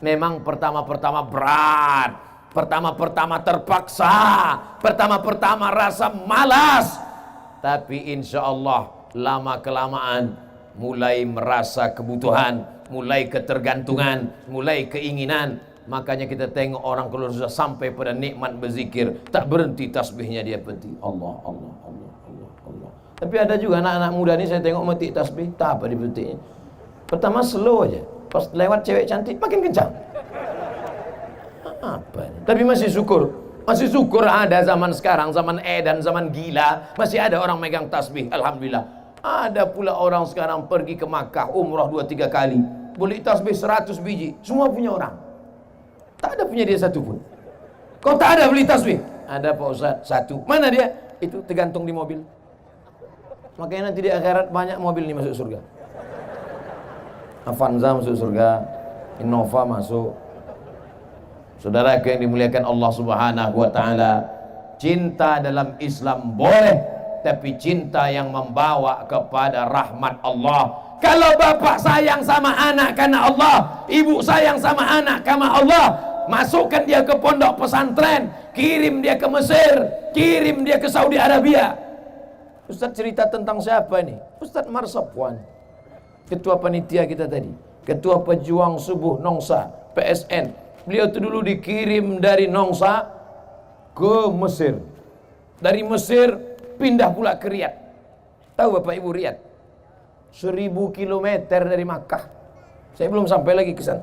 Speaker 1: Memang pertama-pertama berat, pertama-pertama terpaksa, pertama-pertama rasa malas, tapi insya Allah lama-kelamaan mulai merasa kebutuhan, mulai ketergantungan, mulai keinginan. Makanya kita tengok orang kalau sudah sampai pada nikmat berzikir, tak berhenti tasbihnya dia berhenti. Allah, Allah, Allah, Allah, Allah. Tapi ada juga anak-anak muda ni saya tengok metik tasbih, tak apa dipetiknya. Pertama slow aja, pas lewat cewek cantik makin kencang. Apa ini? Tapi masih syukur ada zaman sekarang, zaman dan zaman gila, masih ada orang megang tasbih, alhamdulillah. Ada pula orang sekarang pergi ke Makkah, umrah 2-3 kali, beli tasbih 100 biji, semua punya orang. Tak ada punya dia satu pun. Kau tak ada beli tasbih? Ada Pak Ustaz, 1. Mana dia? Itu tergantung di mobil. Makanya nanti di akhirat banyak mobil nih masuk surga. Avanza masuk surga, Innova masuk. Saudara yang dimuliakan Allah Subhanahu wa taala, cinta dalam Islam boleh, tapi cinta yang membawa kepada rahmat Allah. Kalau bapak sayang sama anak karena Allah, ibu sayang sama anak karena Allah, masukkan dia ke pondok pesantren, kirim dia ke Mesir, kirim dia ke Saudi Arabia. Ustaz cerita tentang siapa ini? Ustaz Marsapwan, ketua panitia kita tadi, ketua pejuang subuh Nongsa, PSN. Beliau itu dulu dikirim dari Nongsa ke Mesir. Dari Mesir pindah pula ke Riyadh. Tahu Bapak Ibu Riyadh? 1000 kilometer dari Makkah. Saya belum sampai lagi ke sana.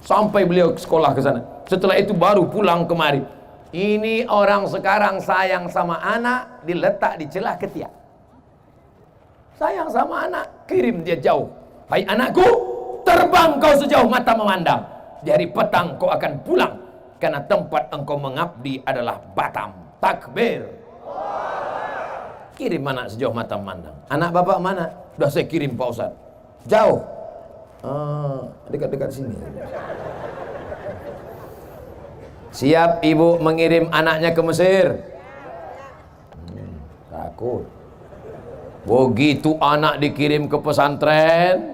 Speaker 1: Sampai beliau sekolah ke sana. Setelah itu baru pulang kemari. Ini orang sekarang sayang sama anak, diletak di celah ketiak. Sayang sama anak, kirim dia jauh. Hai anakku, terbang kau sejauh mata memandang. Di hari petang kau akan pulang, karena tempat engkau mengabdi adalah Batam. Takbir. Kirim anak sejauh mata memandang. Anak bapak mana? Sudah saya kirim Pak Ustaz. Jauh. Dekat-dekat sini. Siap ibu mengirim anaknya ke Mesir? Takut. Begitu anak dikirim ke pesantren,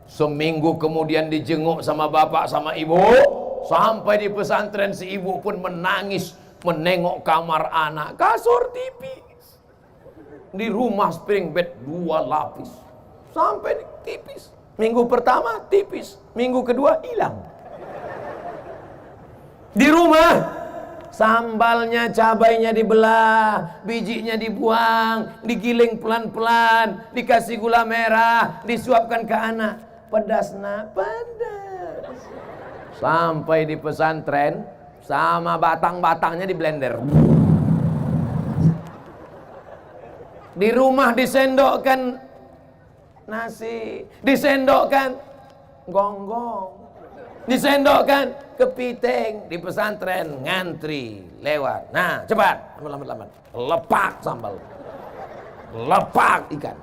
Speaker 1: seminggu kemudian dijenguk sama bapak sama ibu. Sampai di pesantren si ibu pun menangis menengok kamar anak, kasur tipis. Di rumah spring bed 2 lapis. Sampai tipis. Minggu pertama tipis, minggu kedua hilang. Di rumah sambalnya, cabainya dibelah, bijinya dibuang, digiling pelan-pelan, dikasih gula merah, disuapkan ke anak. Pedas nak, pedas. Sampai di pesantren, sama batang-batangnya di blender. Di rumah disendokkan nasi, disendokkan gonggong, disendokkan kepiting. Di pesantren ngantri lewat. Nah, cepat, lambat-lambat. Lepak sambal, lepak ikan.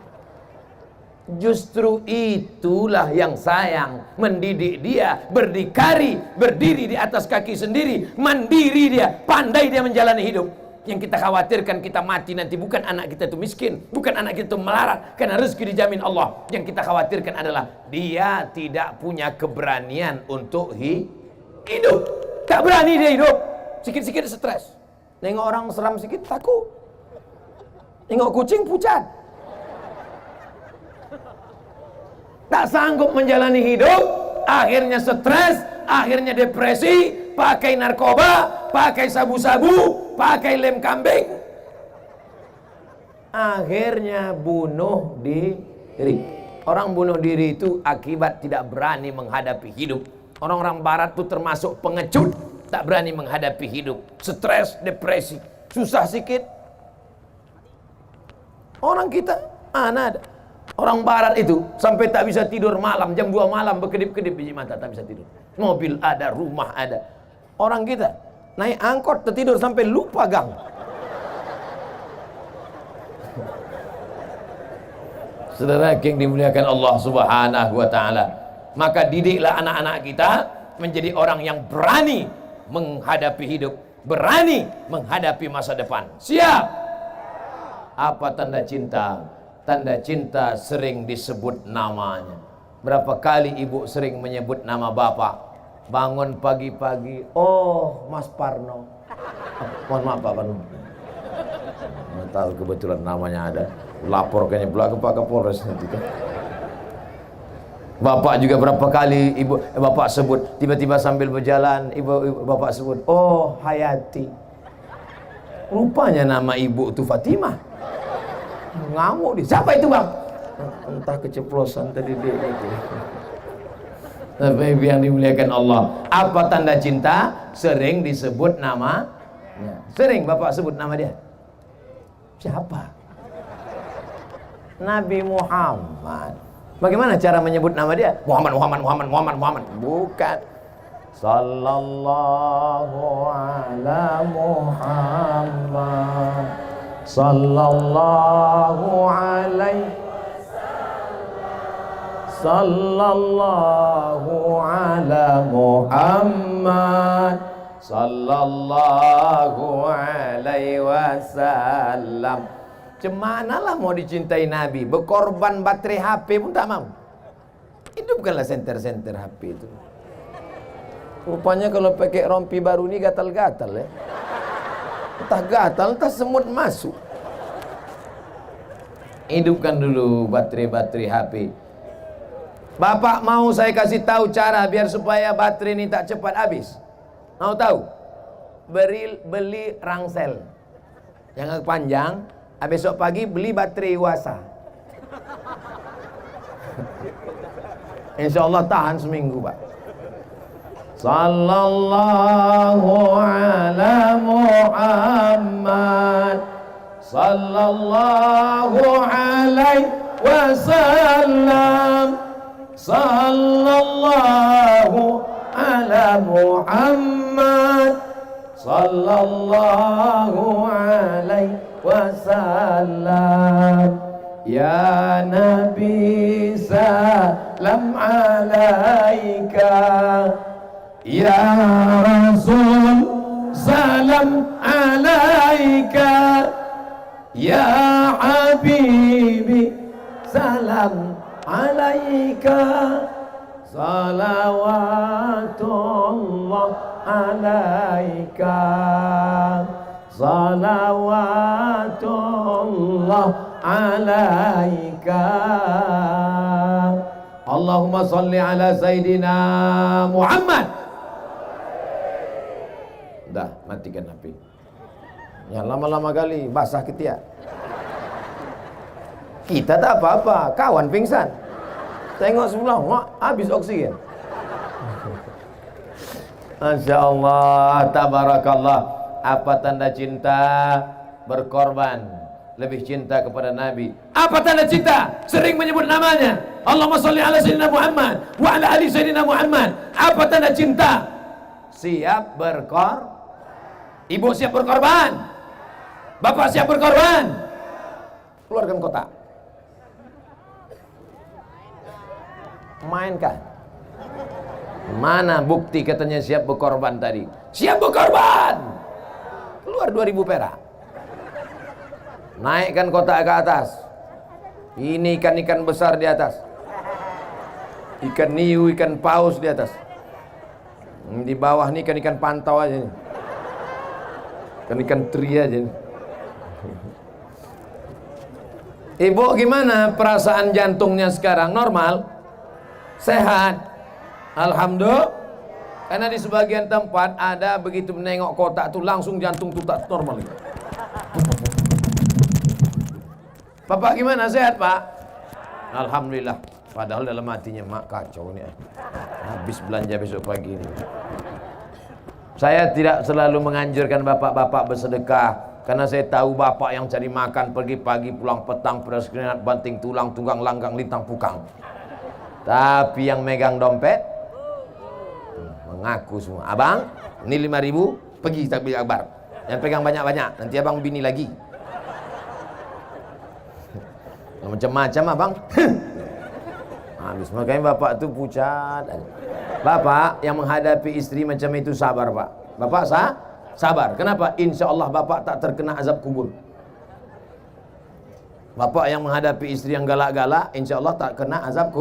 Speaker 1: Justru itulah yang sayang, mendidik dia berdikari, berdiri di atas kaki sendiri, mandiri dia, pandai dia menjalani hidup. Yang kita khawatirkan kita mati nanti bukan anak kita itu miskin, bukan anak kita itu melarat, karena rezeki dijamin Allah. Yang kita khawatirkan adalah dia tidak punya keberanian untuk hidup. Tak berani dia hidup. Sikit-sikit stres. Nengok orang seram sikit takut. Nengok kucing pucat. Tak sanggup menjalani hidup, akhirnya stres, akhirnya depresi, pakai narkoba, pakai sabu-sabu, pakai lem kambing, akhirnya bunuh diri. Orang bunuh diri itu akibat tidak berani menghadapi hidup. Orang-orang barat itu termasuk pengecut, tak berani menghadapi hidup, stres, depresi, susah sikit. Orang kita ada orang barat itu sampai tak bisa tidur malam, jam 2 malam berkedip-kedip biji mata, tak bisa tidur. Mobil ada, rumah ada. Orang kita naik angkot tertidur sampai lupa gang. Saudara yang dimuliakan Allah Subhanahu wa taala, maka didiklah anak-anak kita menjadi orang yang berani menghadapi hidup, berani menghadapi masa depan. Siap? Apa tanda cinta? Tanda cinta sering disebut namanya. Berapa kali ibu sering menyebut nama bapak? Bangun pagi-pagi, oh Mas Parno. Mohon maaf Pak Parno. Nggak tahu kebetulan namanya ada. Laporkannya pula ke Pak Kapolres nanti kan. Bapak juga berapa kali bapak sebut, tiba-tiba sambil berjalan bapak sebut, oh Hayati. Rupanya nama ibu itu Fatimah. Ngamuk dia. Siapa itu bang? Entah keceplosan tadi dia itu. Tapi yang dimuliakan Allah, apa tanda cinta? Sering disebut nama. Sering bapak sebut nama dia. Siapa? Nabi Muhammad. Bagaimana cara menyebut nama dia? Muhammad. Bukan. Sallallahu ala Muhammad. Sallallahu alaihi Sallallahu ala Muhammad. Sallallahu alaihi wasallam. Cemanalah mau dicintai Nabi, berkorban baterai HP pun tak mau. Hidupkanlah senter-senter HP itu. Rupanya kalau pakai rompi baru ini gatal-gatal ya. Entah gatal, entah semut masuk. Hidupkan dulu baterai-baterai HP. Bapak mau saya kasih tahu cara biar supaya baterai ini tak cepat habis. Mau tahu? Beli rangsel yang agak panjang. Besok pagi beli baterai Wasa. Insya Allah tahan seminggu Pak. Sallallahu ala Muhammad. Sallallahu alaihi wasallam. Sallallahu ala Muhammad. Sallallahu alaihi wasallam. Ya Nabi salam alaika. Ya Rasul salam alaika. Ya Habibi salam alaika. Salawatullah alaika. Salawatullah alaika. Allahumma salli ala Sayyidina Muhammad. Dah, matikan HP. Ya lama-lama kali basah ketiak. Kita tak apa-apa, kawan pingsan. Tengok sebelah, wah, habis oksigen. Masya Allah, tabarakallah. Apa tanda cinta? Berkorban. Lebih cinta kepada Nabi. Apa tanda cinta? Sering menyebut namanya. Allahumma sholli ala Sayyidina Muhammad wa ala ali Sayyidina Muhammad. Apa tanda cinta? Siap berkorban. Ibu siap berkorban. Bapak siap berkorban. Keluarkan kotak. Mainkan. Mana bukti katanya siap berkorban tadi? Siap berkorban. Keluar 2000 perak. Naikkan kotak ke atas. Ini ikan-ikan besar di atas. Ikan niu, ikan paus di atas. Di bawah nih ikan-ikan pantau aja nih. Ikan-ikan teri aja nih. Ibu gimana perasaan jantungnya sekarang? Normal? Sehat? Alhamdulillah. Karena di sebagian tempat ada begitu menengok kotak tuh langsung jantung tuh tak normal. Bapak gimana, sehat Pak? Alhamdulillah. Padahal dalam hatinya, mak kacau nih. Habis belanja besok pagi ini. Saya tidak selalu menganjurkan bapak-bapak bersedekah, karena saya tahu bapak yang cari makan pergi pagi pulang petang, peras keringat, banting tulang, tunggang langgang, lintang pukang. Tapi yang megang dompet mengaku semua. Abang, ini 5.000, pergi takbir akbar. Yang pegang banyak-banyak, nanti abang bini lagi. Macam-macam abang. Habis makanya bapak tuh pucat. Bapak yang menghadapi istri macam itu sabar Pak. Bapak sabar. Kenapa? Insya Allah bapak tak terkena azab kubur. Bapak yang menghadapi istri yang galak-galak, insya Allah tak kena azab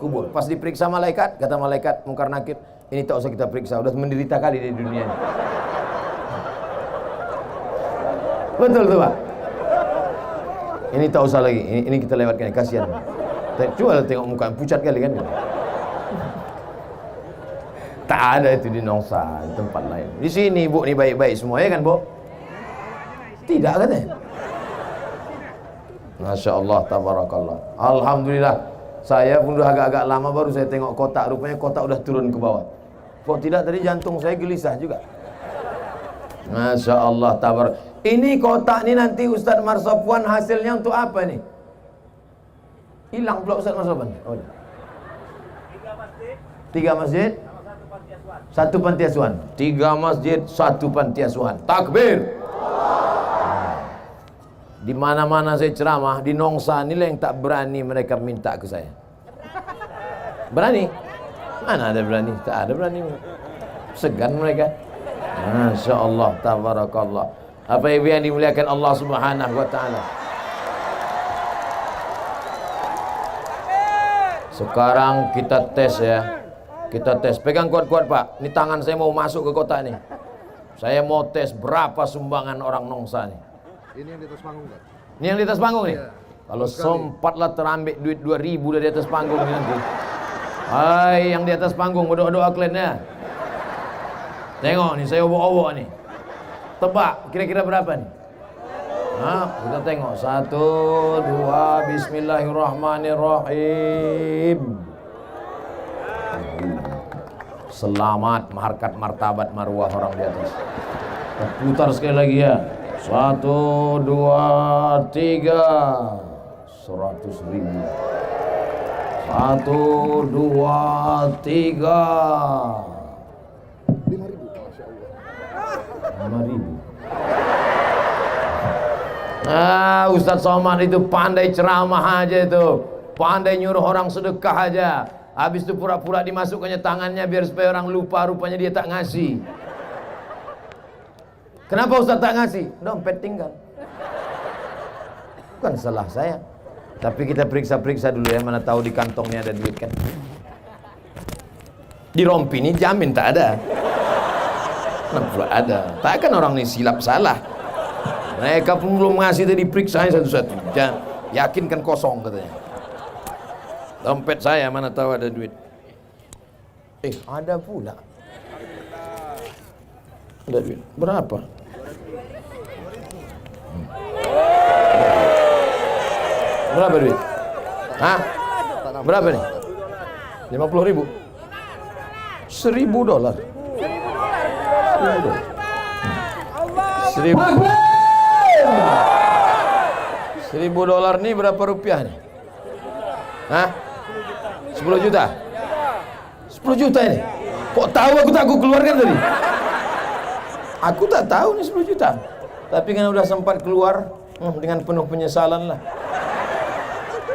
Speaker 1: kubur. Pas diperiksa malaikat, kata malaikat Mungkar Nakir, ini tak usah kita periksa, udah menderita kali di dunia ini. Betul tuh Pak. Ini tak usah lagi, ini kita lewatkan, kasihan. Coba tengok muka pucat kali kan. Tak ada itu di Nongsa, di tempat lain. Di sini Bu ni baik-baik semua ya kan Bu? Tidak katanya. Masya Allah, tabarakallah. Alhamdulillah. Saya pun udah agak-agak lama baru saya tengok kotak, rupanya kotak udah turun ke bawah. Kok tidak tadi jantung saya gelisah juga. Masya Allah, tabar. Ini kotak ini nanti Ustadz Marsopwan hasilnya untuk apa nih? Hilang pula Ustadz Marsopwan. Oh. 3 masjid, 1 panti asuhan. 3 masjid, 1 panti asuhan. Takbir. Di mana-mana saya ceramah, di Nongsa inilah yang tak berani mereka minta ke saya. Berani? Mana ada berani? Tak ada berani. Segan mereka. Masya Allah, tabarakallah. Apa yang dimuliakan Allah Subhanahu wa ta'ala. Sekarang kita tes ya. Kita tes. Pegang kuat-kuat Pak. Ini tangan saya mau masuk ke kotak nih. Saya mau tes berapa sumbangan orang Nongsa nih.
Speaker 2: Ini yang di atas panggung kan?
Speaker 1: Ini yang di atas panggung nih?
Speaker 2: Iya.
Speaker 1: Kalau sempatlah terambil duit 2.000 dari atas panggung nih nanti. Hai yang di atas panggung, berdoa-doa kliennya. Tengok nih, saya obok-obok nih. Tebak, kira-kira berapa nih? Nah, kita tengok. 1, 2, bismillahirrahmanirrahim. Selamat, harkat, martabat, marwah orang di atas. Kita putar sekali lagi ya. 1, 2, 3. 100.000. 1, 2, 3.
Speaker 2: 5.000, Masya Allah.
Speaker 1: 5.000. Ustadz Somad itu pandai ceramah aja itu, pandai nyuruh orang sedekah aja. Habis itu pura-pura dimasukkannya tangannya biar supaya orang lupa, rupanya dia tak ngasih. Kenapa Ustadz tak ngasih? Dompet tinggal. Bukan salah saya. Tapi kita periksa-periksa dulu ya, mana tahu di kantongnya ada duit kan. Di rompi ini jamin tak ada. Kenapa ada? Takkan orang ini silap salah. Mereka pun belum ngasih tadi periksa satu-satu. Yakin kan kosong katanya. Dompet saya mana tahu ada duit. Ada pula. Ada duit. Berapa? Berapa duit? Hah? Berapa nih? 50.000. $1.000. $1.000 nih berapa rupiah nih? Hah? 10 juta? 10 juta ini? Kok tahu aku keluarkan tadi? Aku tak tahu nih 10 juta. Tapi kan udah sempat keluar dengan penuh penyesalan lah.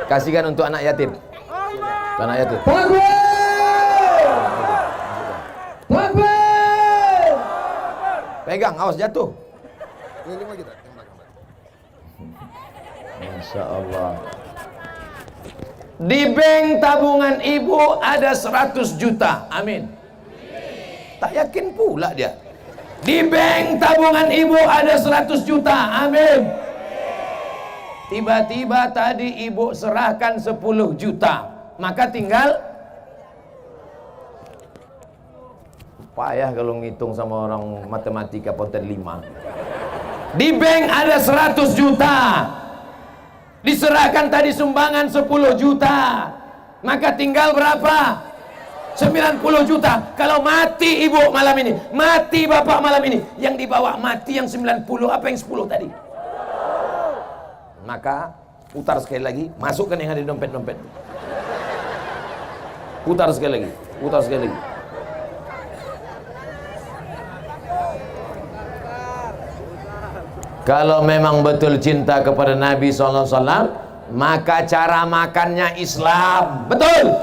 Speaker 1: Kasihkan untuk anak yatim. Anak yatim. Pegang, awas jatuh.
Speaker 2: Keliling lagi tak? Yang belakang.
Speaker 1: Masya Allah. Di bank tabungan ibu ada 100 juta. Amin. Tak yakin pula dia. Di bank tabungan ibu ada 100 juta. Amin. Tiba-tiba tadi ibu serahkan 10 juta. Maka tinggal, payah kalau ngitung sama orang matematika ponten 5. Di bank ada 100 juta. Diserahkan tadi sumbangan 10 juta. Maka tinggal berapa? 90 juta. Kalau mati ibu malam ini, mati bapak malam ini, yang dibawa mati yang 90, apa yang 10 tadi? Maka putar sekali lagi, masukkan yang ada di dompet-dompet. Putar sekali lagi, putar sekali lagi. Kalau memang betul cinta kepada Nabi SAW, maka cara makannya Islam. Betul.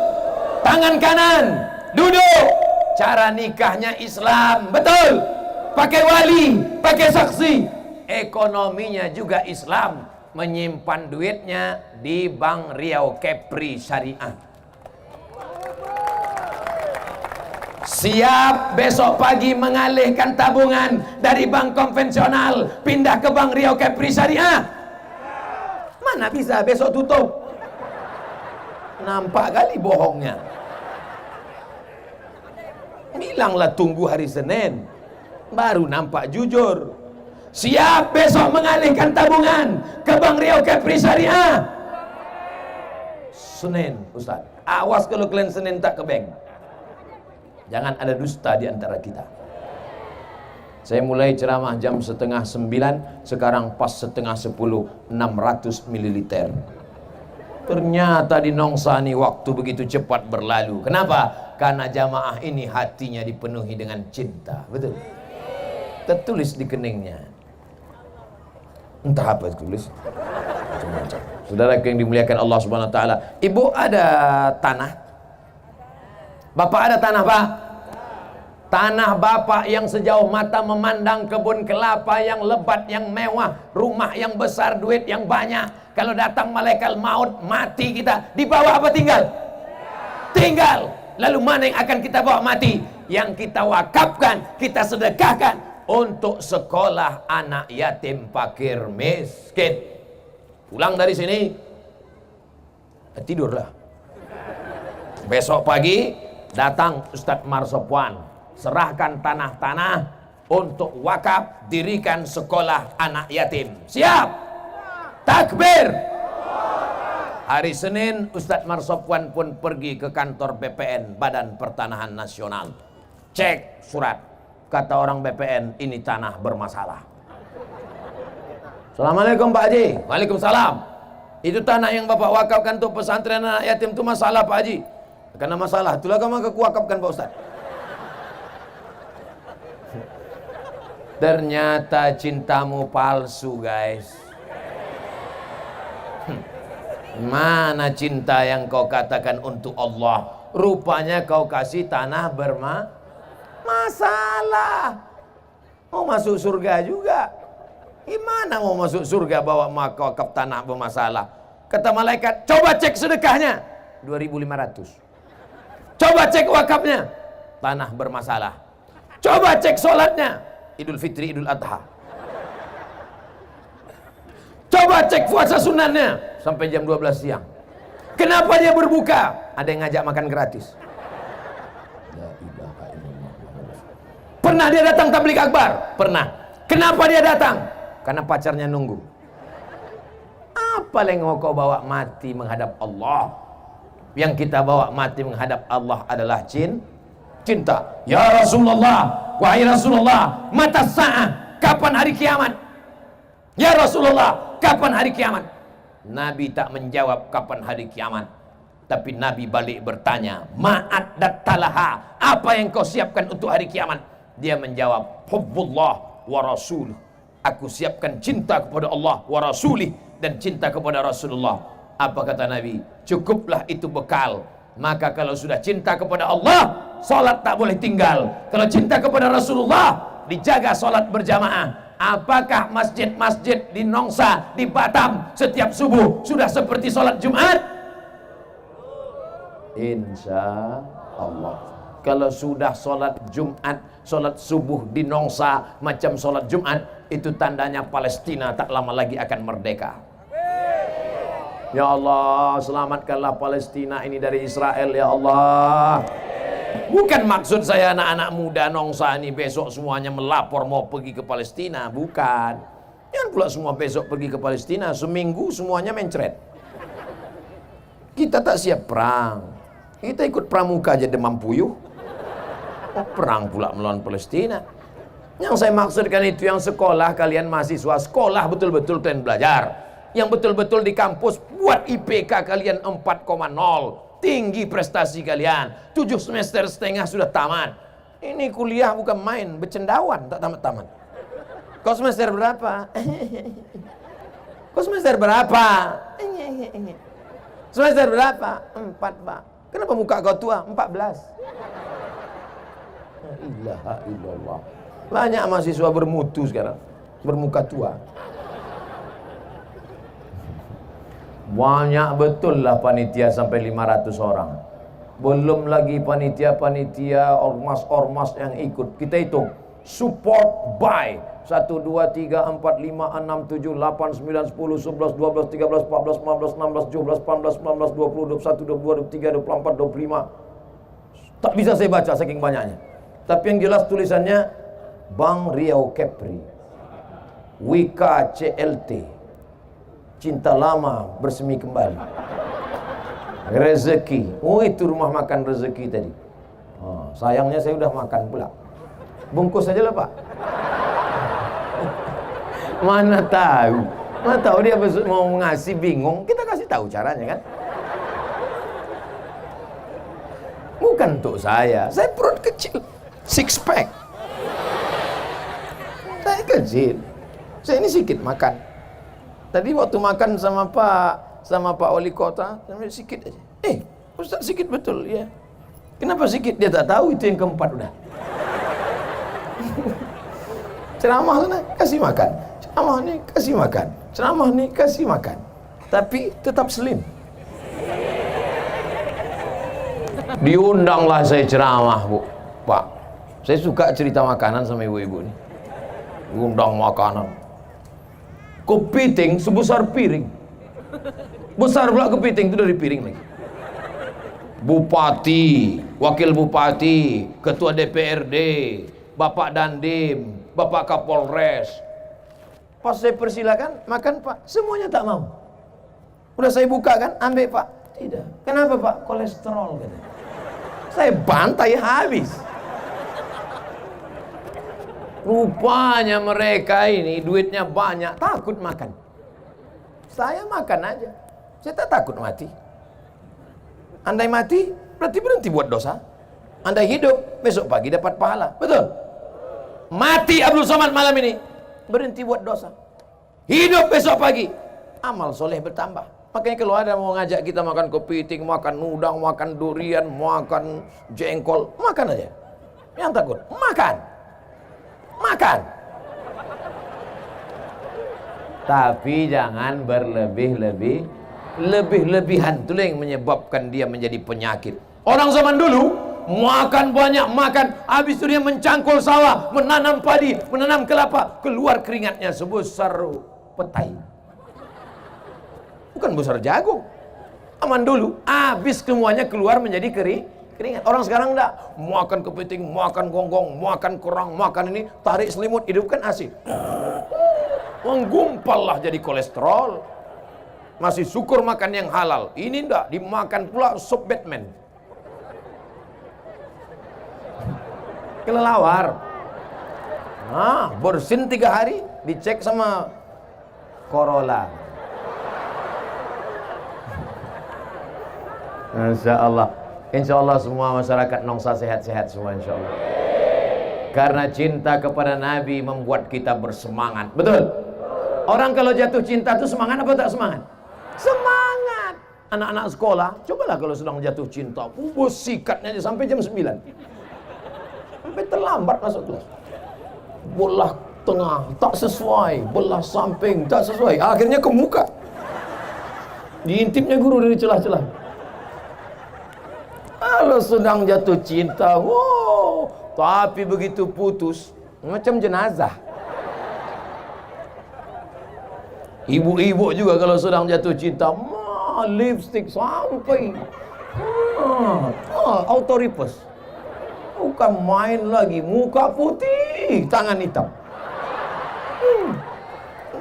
Speaker 1: Tangan kanan, duduk. Cara nikahnya Islam. Betul. Pakai wali, pakai saksi. Ekonominya juga Islam. Menyimpan duitnya di Bank Riau Kepri Syariah. Siap besok pagi mengalihkan tabungan dari bank konvensional pindah ke Bank Riau Kepri Syariah? Mana bisa, besok tutup. Nampak kali bohongnya. Bilanglah tunggu hari Senin, baru nampak jujur. Siap besok mengalihkan tabungan ke Bank Riau Kepri Syariah? Senin, Ustaz. Awas kalau kalian Senin tak ke bank. Jangan ada dusta di antara kita. Saya mulai ceramah jam 8:30, sekarang pas 9:30, 600 ml. Ternyata di Nongsani waktu begitu cepat berlalu. Kenapa? Karena jamaah ini hatinya dipenuhi dengan cinta. Betul? Tertulis di keningnya. Entah apa tulis. Macam-macam. Saudara yang dimuliakan Allah Subhanahu wa taala, ibu ada tanah? Bapak ada tanah, Pak? Tanah bapak yang sejauh mata memandang, kebun kelapa yang lebat, yang mewah, rumah yang besar, duit yang banyak. Kalau datang malaikat maut, mati kita, dibawa apa tinggal? Tinggal. Lalu mana yang akan kita bawa mati? Yang kita wakafkan, kita sedekahkan untuk sekolah anak yatim fakir miskin. Pulang dari sini, tidurlah. Besok pagi datang Ustadz Marsopwan, serahkan tanah-tanah untuk wakaf, dirikan sekolah anak yatim. Siap? Takbir. Hari Senin Ustadz Marsopwan pun pergi ke kantor BPN, Badan Pertanahan Nasional. Cek surat, kata orang BPN, ini tanah bermasalah. Assalamualaikum Pak Haji. Waalaikumsalam. Itu tanah yang Bapak wakafkan untuk pesantren anak yatim itu masalah Pak Haji. Karena masalah, itulah kamu kekuakafkan Pak Ustaz. Ternyata cintamu palsu, guys. Mana cinta yang kau katakan untuk Allah? Rupanya kau kasih tanah masalah. Mau masuk surga juga. Gimana mau masuk surga bawa wakaf tanah bermasalah? Kata malaikat, coba cek sedekahnya. 2.500. Coba cek wakafnya, tanah bermasalah. Coba cek sholatnya, Idul Fitri, Idul Adha. Coba cek puasa sunatnya, sampai jam 12 siang. Kenapa dia berbuka? Ada yang ngajak makan gratis. La ilaha illallah. Pernah dia datang tablik akbar? Pernah. Kenapa dia datang? Karena pacarnya nunggu. Apa yang mau kau bawa mati menghadap Allah? Yang kita bawa mati menghadap Allah adalah cinta. Ya Rasulullah, wahai Rasulullah, mata sa'ah, kapan hari kiamat? Ya Rasulullah, kapan hari kiamat? Nabi tak menjawab kapan hari kiamat, tapi Nabi balik bertanya, ma'ad dattalaha, apa yang kau siapkan untuk hari kiamat? Dia menjawab, hubbullah wa rasuluh, aku siapkan cinta kepada Allah wa rasulih, dan cinta kepada Rasulullah. Apa kata Nabi? Cukuplah itu bekal. Maka kalau sudah cinta kepada Allah, salat tak boleh tinggal. Kalau cinta kepada Rasulullah, dijaga salat berjamaah. Apakah masjid-masjid di Nongsa, di Batam setiap subuh sudah seperti salat Jumat? Insya Allah. Kalau sudah salat Jumat, salat subuh di Nongsa macam salat Jumat, itu tandanya Palestina tak lama lagi akan merdeka. Ya Allah, selamatkanlah Palestina ini dari Israel, ya Allah. Bukan maksud saya anak-anak muda Nongsa ini besok semuanya melapor mau pergi ke Palestina, bukan. Jangan pula semua besok pergi ke Palestina, seminggu semuanya mencret. Kita tak siap perang. Kita ikut pramuka aja demam puyuh. Oh, perang pula melawan Palestina. Yang saya maksudkan itu yang sekolah, kalian mahasiswa sekolah betul-betul kalian belajar. Yang betul-betul di kampus buat IPK kalian 4,0, tinggi prestasi kalian, 7 semester setengah sudah tamat. Ini kuliah bukan main, bercendawan tak tamat-tamat. Kau semester berapa? Kau semester berapa? Semester berapa? 4, Pak. Kenapa muka kau tua? 14. La ilaha illallah. Banyak mahasiswa bermutu sekarang, bermuka tua. Banyak betul lah panitia sampai 500 orang. Belum lagi panitia-panitia, ormas-ormas yang ikut. Kita hitung, support by 1, 2, 3, 4, 5, 6, 7, 8, 9, 10, 11, 12, 13, 14, 15, 16, 17, 18, 19, 20, 21, 22, 23, 24, 25. Tak bisa saya baca saking banyaknya. Tapi yang jelas tulisannya Bang Riau Kepri, Wika CLT, cinta lama bersemi kembali, rezeki. Oh, itu rumah makan rezeki tadi. Oh, sayangnya saya udah makan pula. Bungkus saja lah, Pak. Mana tahu dia besok mau ngasih bingung, kita kasih tahu caranya kan. Bukan untuk saya perut kecil, 6 pack. Saya kecil, saya ini sedikit makan. Tadi waktu makan sama Pak Wali Kota, sikit aja. Ustaz sikit betul ya. Kenapa sikit? Dia tak tahu itu yang keempat udah. Ceramah sana kasih makan, ceramah nih kasih makan, ceramah nih kasih makan, tapi tetap slim. Diundanglah saya ceramah, Bu, Pak. Saya suka cerita makanan sama ibu-ibu nih. Undang makanan. Kepiting sebesar piring. Besar pula kepiting itu dari piring lagi. Bupati, wakil bupati, ketua DPRD, Bapak Dandim, Bapak Kapolres. Pas saya persilakan, makan Pak, semuanya tak mau. Udah saya buka kan, ambil Pak. Tidak. Kenapa Pak? Kolesterol katanya. Saya bantai habis. Rupanya mereka ini duitnya banyak, takut makan. Saya makan aja. Saya tak takut mati. Andai mati, berarti berhenti buat dosa. Andai hidup, besok pagi dapat pahala. Betul? Mati Abdul Somad malam ini, berhenti buat dosa. Hidup besok pagi, amal soleh bertambah. Makanya kalau ada mau ngajak kita makan kepiting, makan udang, makan durian, makan jengkol, makan aja. Yang takut, makan. Tapi jangan berlebih-lebihan. Itulah yang menyebabkan dia menjadi penyakit. Orang zaman dulu makan banyak, habis itu dia mencangkul sawah, menanam padi, menanam kelapa, keluar keringatnya sebesar petai. bukan besar jagung. Aman dulu, habis semuanya keluar menjadi keringat. Orang sekarang enggak, makan kepiting, makan gonggong, makan kerang, makan ini, tarik selimut, hidupkan asin. Menggumpal lah jadi kolesterol. Masih syukur makan yang halal. Ini enggak, dimakan pula sup Batman. Kelelawar. Nah, bersin 3 hari, dicek sama Corolla. Insya Allah. Insya Allah semua masyarakat Nongsa sehat-sehat semua insya Allah. Karena cinta kepada Nabi membuat kita bersemangat. Betul? Orang kalau jatuh cinta itu semangat apa tak semangat? Semangat. Anak-anak sekolah, cobalah kalau sedang jatuh cinta, sikatnya aja sampai jam 9. Sampai terlambat masuk kelas. Belah tengah tak sesuai, belah samping tak sesuai, akhirnya ke muka. Diintipnya guru dari celah-celah. Kalau sedang jatuh cinta, wow, tapi begitu putus, macam jenazah. Ibu-ibu juga kalau sedang jatuh cinta, lipstick sampai autoripes. Bukan main lagi, muka putih, tangan hitam.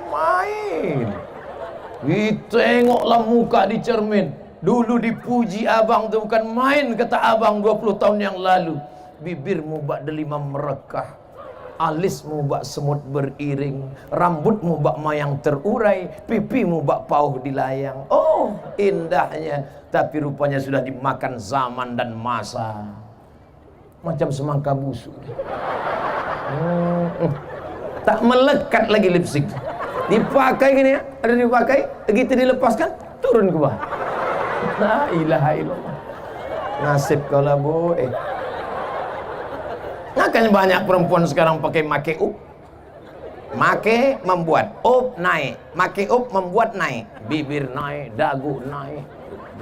Speaker 1: Main. Ditengoklah muka di cermin. Dulu dipuji abang tu bukan main, kata abang 20 tahun yang lalu. Bibirmu bak delima merekah, alismu bak semut beriring, rambutmu bak mayang terurai, pipimu bak pauh dilayang. Oh, indahnya, tapi rupanya sudah dimakan zaman dan masa. Macam semangka busuk. Tak melekat lagi lipstick. Dipakai gini ya, ada dipakai, begitu dilepaskan, turun ke bawah. La ilaha illallah. Nasib kau lah bu. Makanya banyak perempuan sekarang pakai make up. Make membuat up naik, make up membuat naik, bibir naik, dagu naik,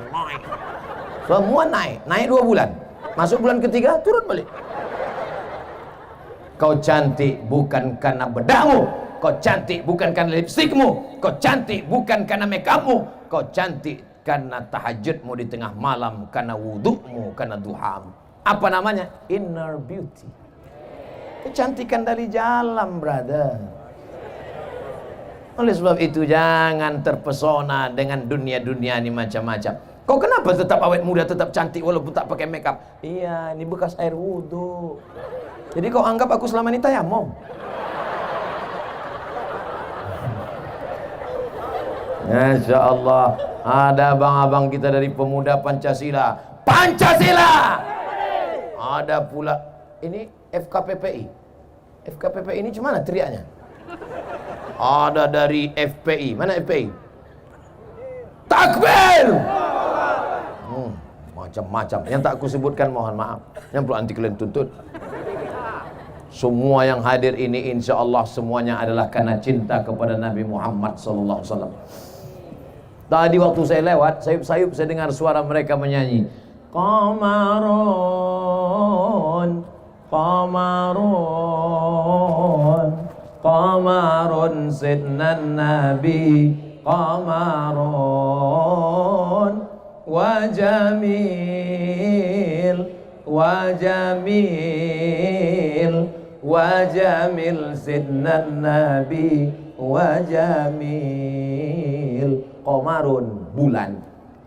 Speaker 1: naik, semua naik, naik 2 bulan. Masuk bulan ketiga turun balik. Kau cantik bukan karena bedakmu, kau cantik bukan karena lipstikmu, kau cantik bukan karena makeupmu, kau cantik karena tahajudmu di tengah malam, karena wudukmu, karena duhamu. Apa namanya? Inner beauty. Kecantikan dari dalam, brother. Oleh sebab itu jangan terpesona dengan dunia-dunia ini macam-macam. Kau kenapa tetap awet muda, tetap cantik walaupun tak pakai makeup? Iya, ini bekas air wudhu. Jadi kau anggap aku selama ini tayamum? Masya Allah, ada abang-abang kita dari pemuda Pancasila. Pancasila! Ada pula, ini FKPPI. FKPPI ini cuma teriaknya. Ada dari FPI. Mana FPI? Takbir! Macam-macam. Yang tak aku sebutkan mohon maaf. Yang perlu anti kalian tuntut. Semua yang hadir ini insya Allah semuanya adalah karena cinta kepada Nabi Muhammad SAW. Tadi waktu saya lewat, sayup-sayup saya dengar suara mereka menyanyi. Qamarun, Qamarun, Qamarun sidnan Nabi, Qamarun, wa jamil, wa jamil, wa jamil sidnan Nabi, wa jamil. Qamarun, bulan.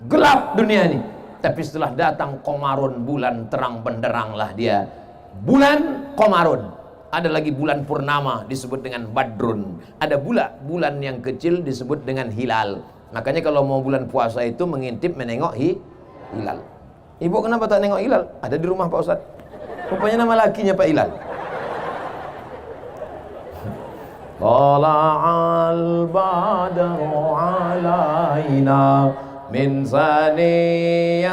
Speaker 1: Gelap dunia ini. Tapi setelah datang Qamarun, bulan terang benderanglah dia. Bulan Qamarun. Ada lagi bulan purnama disebut dengan Badrun. Ada pula bulan yang kecil disebut dengan Hilal. Makanya kalau mau bulan puasa itu mengintip menengok hilal. Ibu kenapa tak nengok hilal? Ada di rumah Pak Ustadz. Rupanya nama lakinya Pak Hilal. Tala'al badru alaina min saniyatil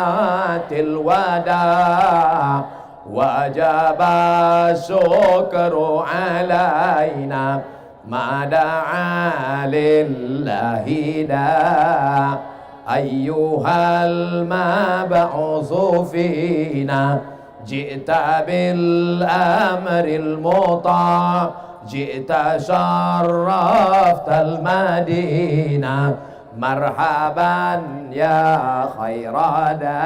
Speaker 1: wada' wajaba syukru alaina ma da'a lillahi da' ayyuhal mab'utsu fina ji'ta bil amril muta' ji'ta syarraftal madinah marhaban ya khairada.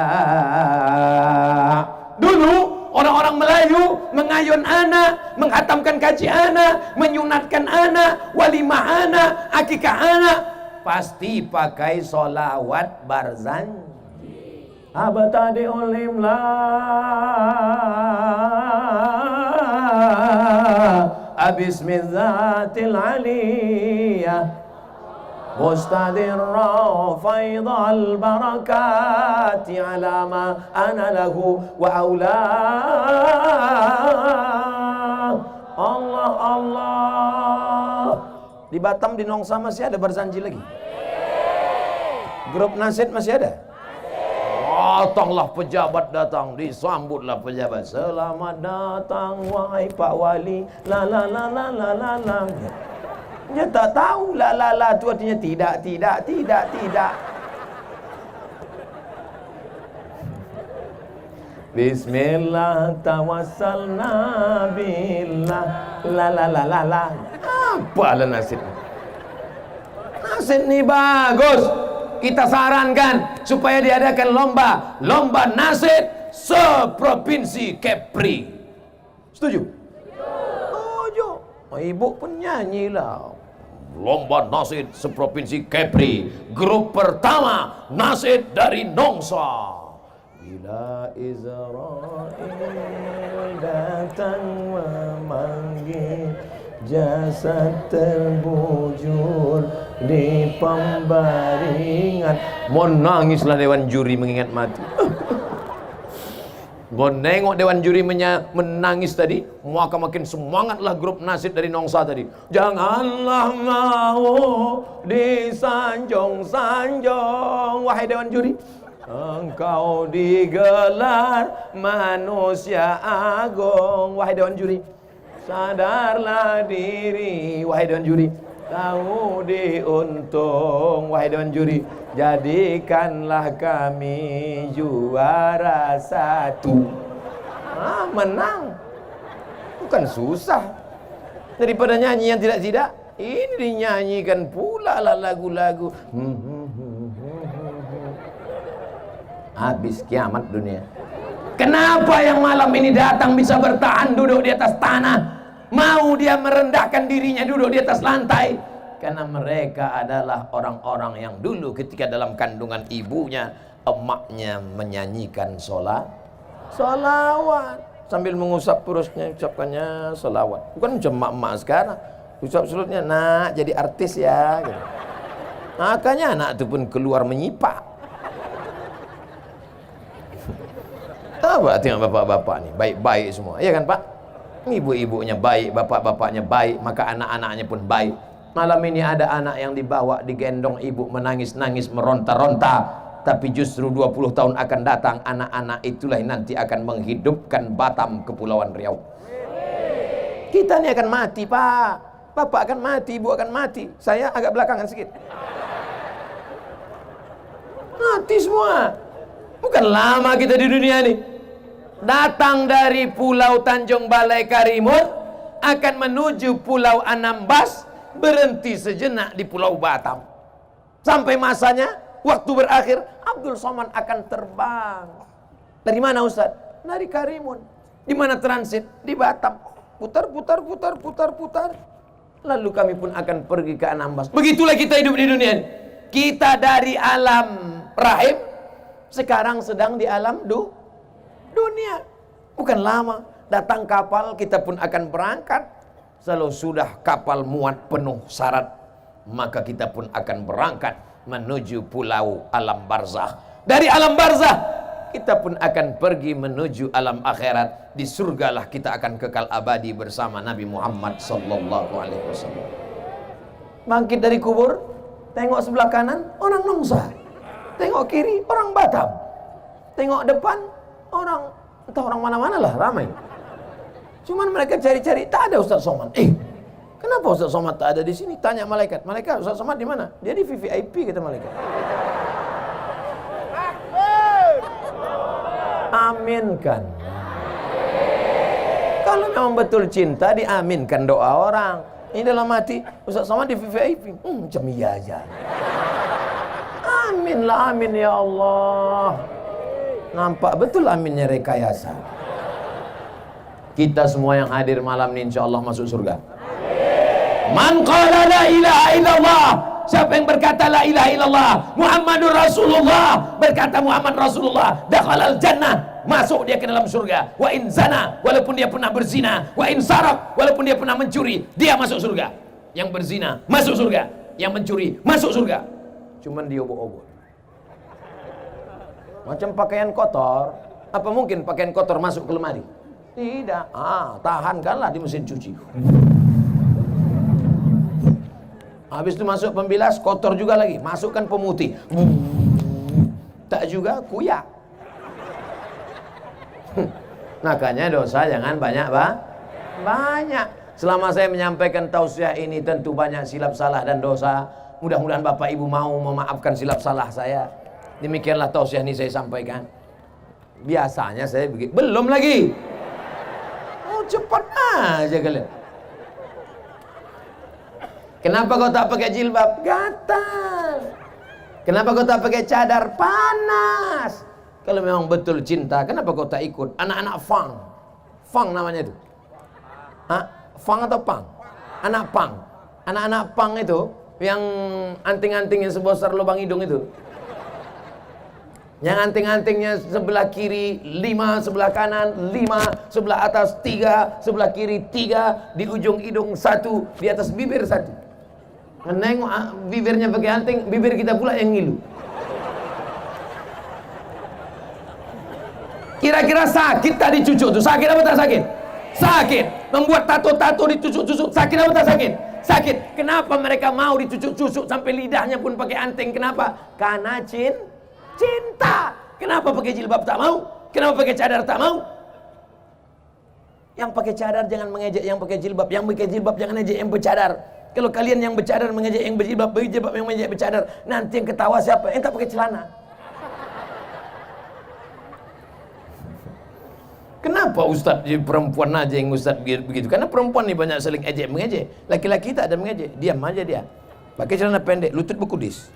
Speaker 1: Dulu orang-orang Melayu mengayun anak, menghatamkan kaji anak, menyunatkan anak, walimah anak, akikah anak, pasti pakai solawat barzanji. Abtadi ulimla abismillatil aliyah mustadirra faidal barakati ala ma ana lahu wa aula. Allah Allah. Di Batam, di Nongsa masih ada barzanji lagi? Grup Nasid masih ada? Datanglah pejabat, datang, disambutlah pejabat. Selamat datang wahai Pak Wali. La la la la la la la. Dia tak tahu la la la itu artinya tidak, tidak, tidak, tidak. Bismillah tawassalna billah la la la la la. Apalah Nasid? Nasid nih bagus. Kita sarankan supaya diadakan lomba nasid seprovinsi Kepri. Setuju? Setuju. Oh, ibu pun nyanyilah. Lomba nasid seprovinsi Kepri. Grup pertama nasid dari Nongsa. Bila Israel datang memanggil, jasad terbujur di pembaringan. Mau nangislah dewan juri mengingat mati. Mau nengok dewan juri menangis tadi, maka makin semangatlah grup nasid dari Nongsa tadi. Janganlah mau disanjung-sanjung, wahai dewan juri. Engkau digelar manusia agung, wahai dewan juri. Sadarlah diri, wahai dewan juri. Tahu diuntung, wahai dewan juri. Jadikanlah kami juara satu. Menang. Bukan susah. Daripada nyanyi yang tidak-tidak, ini dinyanyikan pula lah lagu-lagu. Habis kiamat dunia. Kenapa yang malam ini datang bisa bertahan duduk di atas tanah? Mau dia merendahkan dirinya duduk di atas lantai? Karena mereka adalah orang-orang yang dulu ketika dalam kandungan ibunya, emaknya menyanyikan solawat sambil mengusap perutnya, ucapkannya solawat. Bukan cuma emak sekarang, usap perutnya, nak jadi artis ya gitu. Makanya anak itu pun keluar menyipak. Apa tengok bapak-bapak nih, baik-baik semua, iya kan Pak? Ibu-ibunya baik, bapak-bapaknya baik, maka anak-anaknya pun baik. Malam ini ada anak yang dibawa, digendong ibu, menangis-nangis, meronta-ronta. Tapi justru 20 tahun akan datang, anak-anak itulah yang nanti akan menghidupkan Batam, Kepulauan Riau. Kita ini akan mati Pak. Bapak akan mati, ibu akan mati. Saya agak belakangan sedikit. Mati semua. Bukan lama kita di dunia ini. Datang dari Pulau Tanjung Balai Karimun akan menuju Pulau Anambas, berhenti sejenak di Pulau Batam. Sampai masanya, waktu berakhir, Abdul Somad akan terbang. Dari mana Ustaz? Dari Karimun. Di mana transit? Di Batam. Putar. Lalu kami pun akan pergi ke Anambas. Begitulah kita hidup di dunia ini. Kita dari alam rahim, sekarang sedang di alam dunia. Bukan lama datang kapal, kita pun akan berangkat. Kalau sudah kapal muat penuh syarat, maka kita pun akan berangkat menuju pulau alam barzah. Dari alam barzah kita pun akan pergi menuju alam akhirat. Di surgalah kita akan kekal abadi bersama Nabi Muhammad sallallahu alaihi wasallam. Bangkit dari kubur, tengok sebelah kanan orang Nongsa, tengok kiri orang Batam, tengok depan orang, entah orang mana-mana lah, ramai. Cuman mereka cari-cari, tak ada Ustaz Somad. Kenapa Ustaz Somad tak ada di sini? Tanya malaikat. Malaikat, Ustaz Somad di mana? Dia di VVIP, kata malaikat. Aminkan. Kalau memang betul cinta, diaminkan doa orang. Ini dalam hati, Ustaz Somad di VVIP. Macam iya aja. Amin lah, amin ya Allah. Nampak betul aminnya rekayasa. Kita semua yang hadir malam ini insya Allah masuk surga. Man qala la ilaha illallah, siapa yang berkata la ilaha illallah Muhammadur Rasulullah, berkata Muhammad Rasulullah, dakhalal jannah, masuk dia ke dalam surga. Wa in zana, walaupun dia pernah berzina. Wa in sarak, walaupun dia pernah mencuri, dia masuk surga. Yang berzina masuk surga, yang mencuri masuk surga. Cuman dia obok-obok. Macam pakaian kotor. Apa mungkin pakaian kotor masuk ke lemari? Tidak. Tahankanlah di mesin cuci. Habis itu masuk pembilas, kotor juga lagi. Masukkan pemutih. Tak juga kuyak. Makanya dosa jangan banyak, banyak. Selama saya menyampaikan tausiah ini tentu banyak silap salah dan dosa. Mudah-mudahan Bapak Ibu mau memaafkan silap salah saya. Demikianlah tausiah ini saya sampaikan. Biasanya saya begitu. Belum lagi. Oh, cepat aja kalian. Kenapa kau tak pakai jilbab? Gatal. Kenapa kau tak pakai cadar? Panas. Kalau memang betul cinta, kenapa kau tak ikut anak-anak fang? Fang namanya itu. Fang atau pang? Anak pang. Anak-anak pang itu yang anting-anting yang sebesar lubang hidung itu. Yang anting-antingnya sebelah kiri 5, sebelah kanan 5, sebelah atas 3, sebelah kiri 3, di ujung hidung 1, di atas bibir 1. Menengok bibirnya pakai anting, bibir kita pula yang ngilu. Kira-kira sakit tak dicucuk tuh? Sakit apa tak sakit? Sakit. Membuat tato-tato dicucuk-cucuk, sakit apa tak sakit? Sakit. Kenapa mereka mau dicucuk-cucuk sampai lidahnya pun pakai anting? Kenapa? Karena cinta. Kenapa pakai jilbab tak mau? Kenapa pakai cadar tak mau? Yang pakai cadar jangan mengejek yang pakai jilbab. Yang pakai jilbab jangan ejek yang bercadar. Kalau kalian yang bercadar mengejek yang berjilbab, berjilbab yang mengejek bercadar, nanti yang ketawa siapa? Yang tak pakai celana. Kenapa Ustaz perempuan aja yang Ustaz begitu? Karena perempuan ni banyak saling ejek mengejek. Laki-laki tak ada mengejek. Diam aja dia. Pakai celana pendek, lutut berkudis.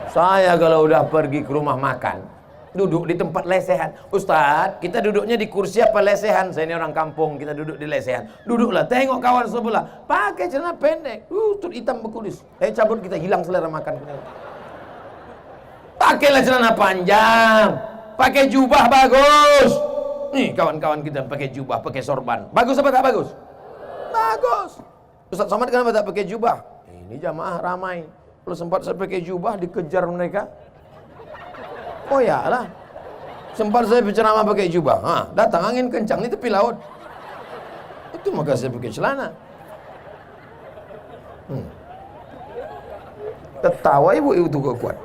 Speaker 1: Saya kalau udah pergi ke rumah makan, duduk di tempat lesehan. Ustaz, kita duduknya di kursi apa lesehan? Saya ini orang kampung, kita duduk di lesehan. Duduklah, tengok kawan sebelah, pakai celana pendek, lutut hitam berkudis. Cabut, kita hilang selera makan. Pakailah celana panjang, pakai jubah bagus. Nih kawan-kawan kita pakai jubah, pakai sorban. Bagus apa tak bagus? Bagus. Ustaz Somad kenapa tak pakai jubah? Ini jamaah ramai. Kalau sempat saya pakai jubah dikejar mereka. Oh ya lah. Sempat saya berceramah pakai jubah. Datang angin kencang di tepi laut. Itu maka saya pakai celana. Ketawa ibu itu kuat.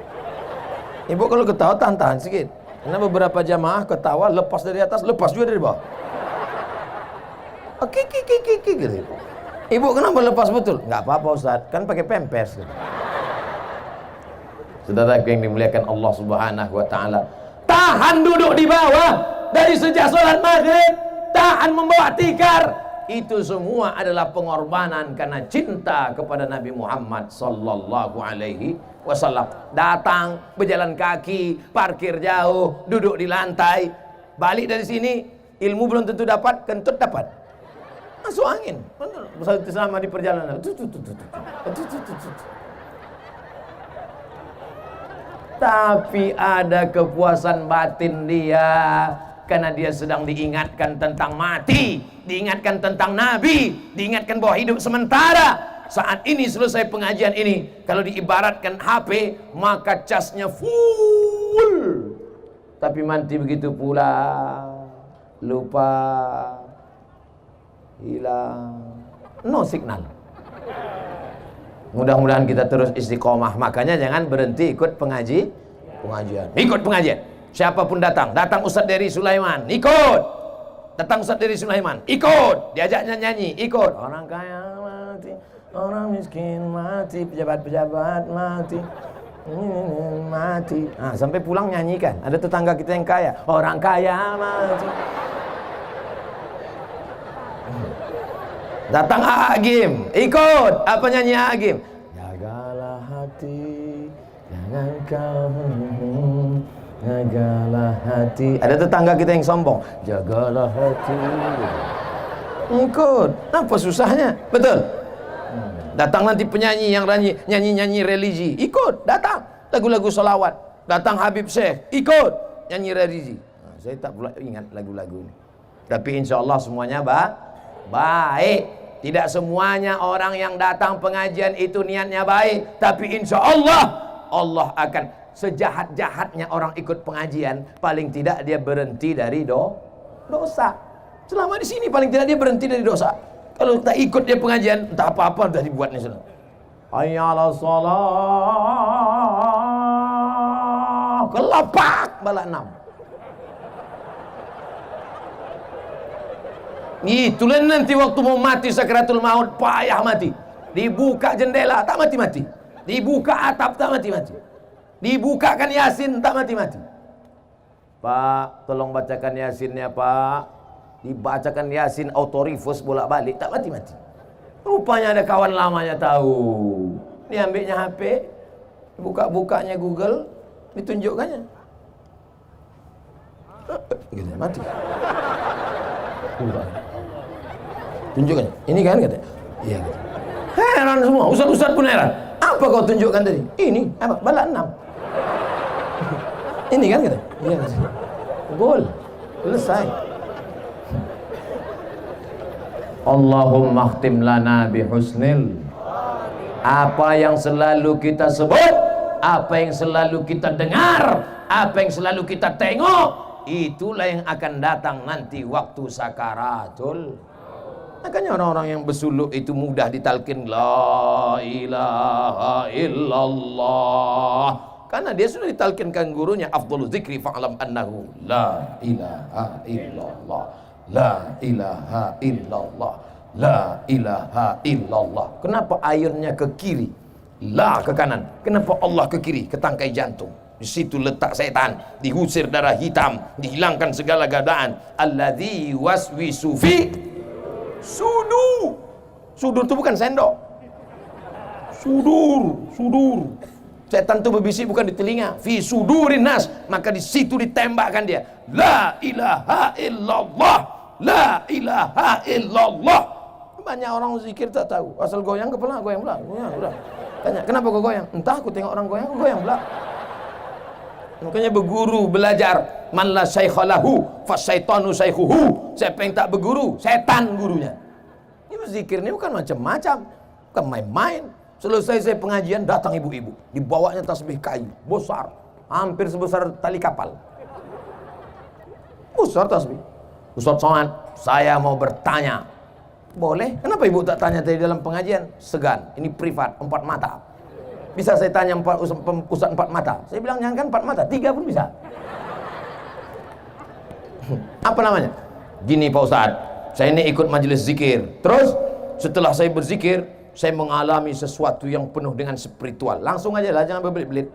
Speaker 1: Ibu kalau ketawa tahan-tahan sedikit. Karena beberapa jamaah ketawa lepas dari atas, lepas juga dari bawah. Kiki gitu. Ibu kenapa lepas betul? Enggak apa-apa Ustaz, kan pakai pampers. Saudara yang dimuliakan Allah Subhanahu wa taala, tahan duduk di bawah dari sejak salat maghrib, tahan membawa tikar. Itu semua adalah pengorbanan karena cinta kepada Nabi Muhammad sallallahu alaihi wasallam. Datang berjalan kaki, parkir jauh, duduk di lantai. Balik dari sini, ilmu belum tentu dapat, kentut dapat. Masuk angin. Selama di perjalanan. Tapi ada kepuasan batin dia karena dia sedang diingatkan tentang mati, diingatkan tentang Nabi, diingatkan bahwa hidup sementara. Saat ini selesai pengajian ini, kalau diibaratkan HP, maka casnya full. Tapi mati begitu pula, lupa, hilang, no signal. Mudah-mudahan kita terus istiqomah. Makanya jangan berhenti ikut pengajian. Ikut pengajian. Siapapun datang Ustaz dari Sulaiman, ikut. Datang Ustaz dari Sulaiman, ikut. Diajaknya nyanyi, ikut. Orang kaya mati, orang miskin mati, pejabat-pejabat mati, mati. Sampai pulang nyanyikan. Ada tetangga kita yang kaya, orang kaya mati. Datang Agim, ikut. Apa nyanyi Agim? Jagalah hati, engkau jagalah hati. Ada tetangga kita yang sombong, jagalah hati. Ikut, apa susahnya? Betul. Datang nanti penyanyi yang nyanyi religi, ikut, datang. Lagu-lagu salawat, datang Habib Syekh, ikut nyanyi religi. Nah, saya tak pula ingat lagu-lagu ini. Tapi insya Allah semuanya baik. Tidak semuanya orang yang datang pengajian itu niatnya baik, tapi insya Allah Allah akan, sejahat-jahatnya orang ikut pengajian, paling tidak dia berhenti dari dosa. Selama di sini paling tidak dia berhenti dari dosa. Kalau tak ikut dia pengajian, entah apa-apa sudah dibuatnya sudah. Hayya 'alas shalah. Kelapak bala 6. Itulah nanti waktu mau mati sakaratul maut, payah mati. Dibuka jendela tak mati-mati. Dibuka atap tak mati-mati. Dibukakan Yasin tak mati-mati. Pak, tolong bacakan Yasinnya, Pak. Dibacakan Yasin autorifus bolak-balik tak mati-mati. Rupanya ada kawan lamanya tahu. Dia ambilnya HP, buka-bukanya Google, ditunjukkannya. Gitu, mati. Tunjukkan. Ini kan kata. Iya gitu. Heran semua, ustaz-ustaz pun heran. Apa kau tunjukkan tadi? Ini apa? Bala 6. Ini kan kata. Iya kata. Gol. Selesai. Allahumma khtim lana bihusnil. Apa yang selalu kita sebut, apa yang selalu kita dengar, apa yang selalu kita tengok, itulah yang akan datang nanti waktu sakaratul. Makanya orang-orang yang bersuluk itu mudah ditalkin la ilaha illallah, karena dia sudah ditalkinkan gurunya, afdhalul zikri fa'lam annahu la ilaha illallah, la ilaha illallah, la ilaha illallah. Kenapa ayunnya ke kiri, la ke kanan? Kenapa Allah ke kiri, ke tangkai jantung? Di situ letak setan, diusir darah hitam, dihilangkan segala godaan. Alladzi waswisu fi sudur. Sudur itu bukan sendok. Sudur. Setan itu berbisik bukan di telinga. Fi sudurin nas, maka di situ ditembakkan dia. La ilaha illallah, la ilaha illallah. Banyak orang zikir tak tahu. Asal goyang kepala, goyang pula. Udah. Tanya, kenapa kau goyang? Entah, aku tengok orang goyang, aku goyang pula. Makanya berguru, belajar. Man la syaikhalahu fasyaitanu syaikhuhu. Siapa yang tak berguru, setan gurunya. Ini berzikir ini bukan macam-macam, bukan main-main. Selesai saya pengajian, datang ibu-ibu, dibawanya tasbih kayu besar, hampir sebesar tali kapal. Besar tasbih. Ustaz Somad, saya mau bertanya. Boleh? Kenapa ibu tak tanya tadi dalam pengajian? Segan, ini privat, 4 mata. Bisa saya tanya Ustaz 4 mata? Saya bilang jangan kan 4 mata, 3 pun bisa. Apa namanya? Gini Pak Ustadz, saya ini ikut majelis zikir. Terus setelah saya berzikir, saya mengalami sesuatu yang penuh dengan spiritual. Langsung aja lah, jangan berbelit-belit.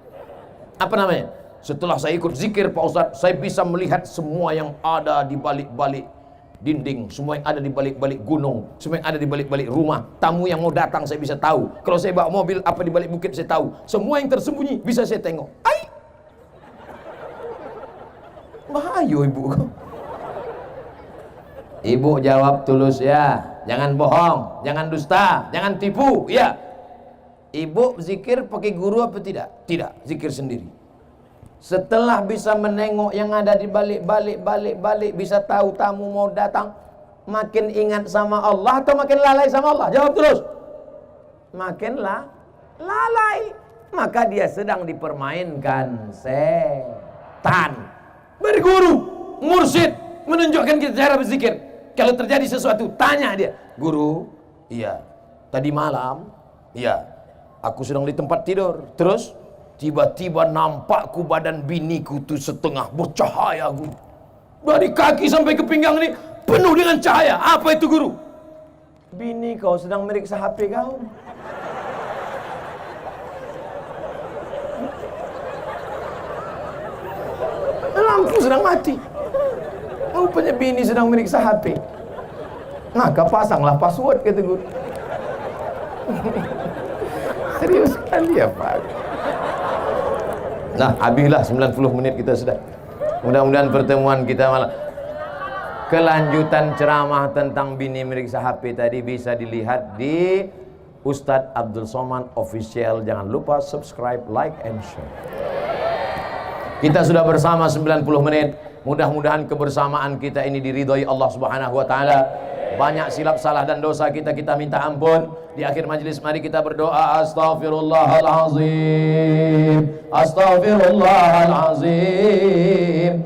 Speaker 1: Apa namanya? Setelah saya ikut zikir Pak Ustadz, saya bisa melihat semua yang ada di balik-balik dinding, semua yang ada di balik-balik gunung, semua yang ada di balik-balik rumah. Tamu yang mau datang saya bisa tahu. Kalau saya bawa mobil apa di balik bukit saya tahu. Semua yang tersembunyi bisa saya tengok. Ai, bahaya ibu. Ibu jawab tulus ya, jangan bohong, jangan dusta, jangan tipu ya. Ibu zikir pakai guru apa tidak? Tidak, zikir sendiri. Setelah bisa menengok yang ada di balik, bisa tahu tamu mau datang, makin ingat sama Allah atau makin lalai sama Allah? Jawab terus. Makin lalai. Maka dia sedang dipermainkan setan. Berguru, mursyid, menunjukkan kita cara berzikir. Kalau terjadi sesuatu, tanya dia. Guru, iya. Tadi malam, iya. Aku sedang di tempat tidur. Terus tiba-tiba nampakku badan biniku tuh setengah bercahaya guru. Dari kaki sampai ke pinggang ini penuh dengan cahaya. Apa itu guru? Bini kau sedang meriksa HP kau. Lampu sedang mati. Rupanya bini sedang meriksa HP. Maka pasanglah password kata guru. Serius sekali ya Pak. Nah, habislah 90 menit kita sudah. Mudah-mudahan pertemuan kita malam kelanjutan ceramah tentang bini meriksa HP tadi bisa dilihat di Ustadz Abdul Somad Official. Jangan lupa subscribe, like, and share. Kita sudah bersama 90 menit. Mudah-mudahan kebersamaan kita ini diridhoi Allah Subhanahu wa taala. Banyak silap salah dan dosa kita minta ampun. Di akhir majelis mari kita berdoa. Astaghfirullahalazim, astaghfirullahalazim.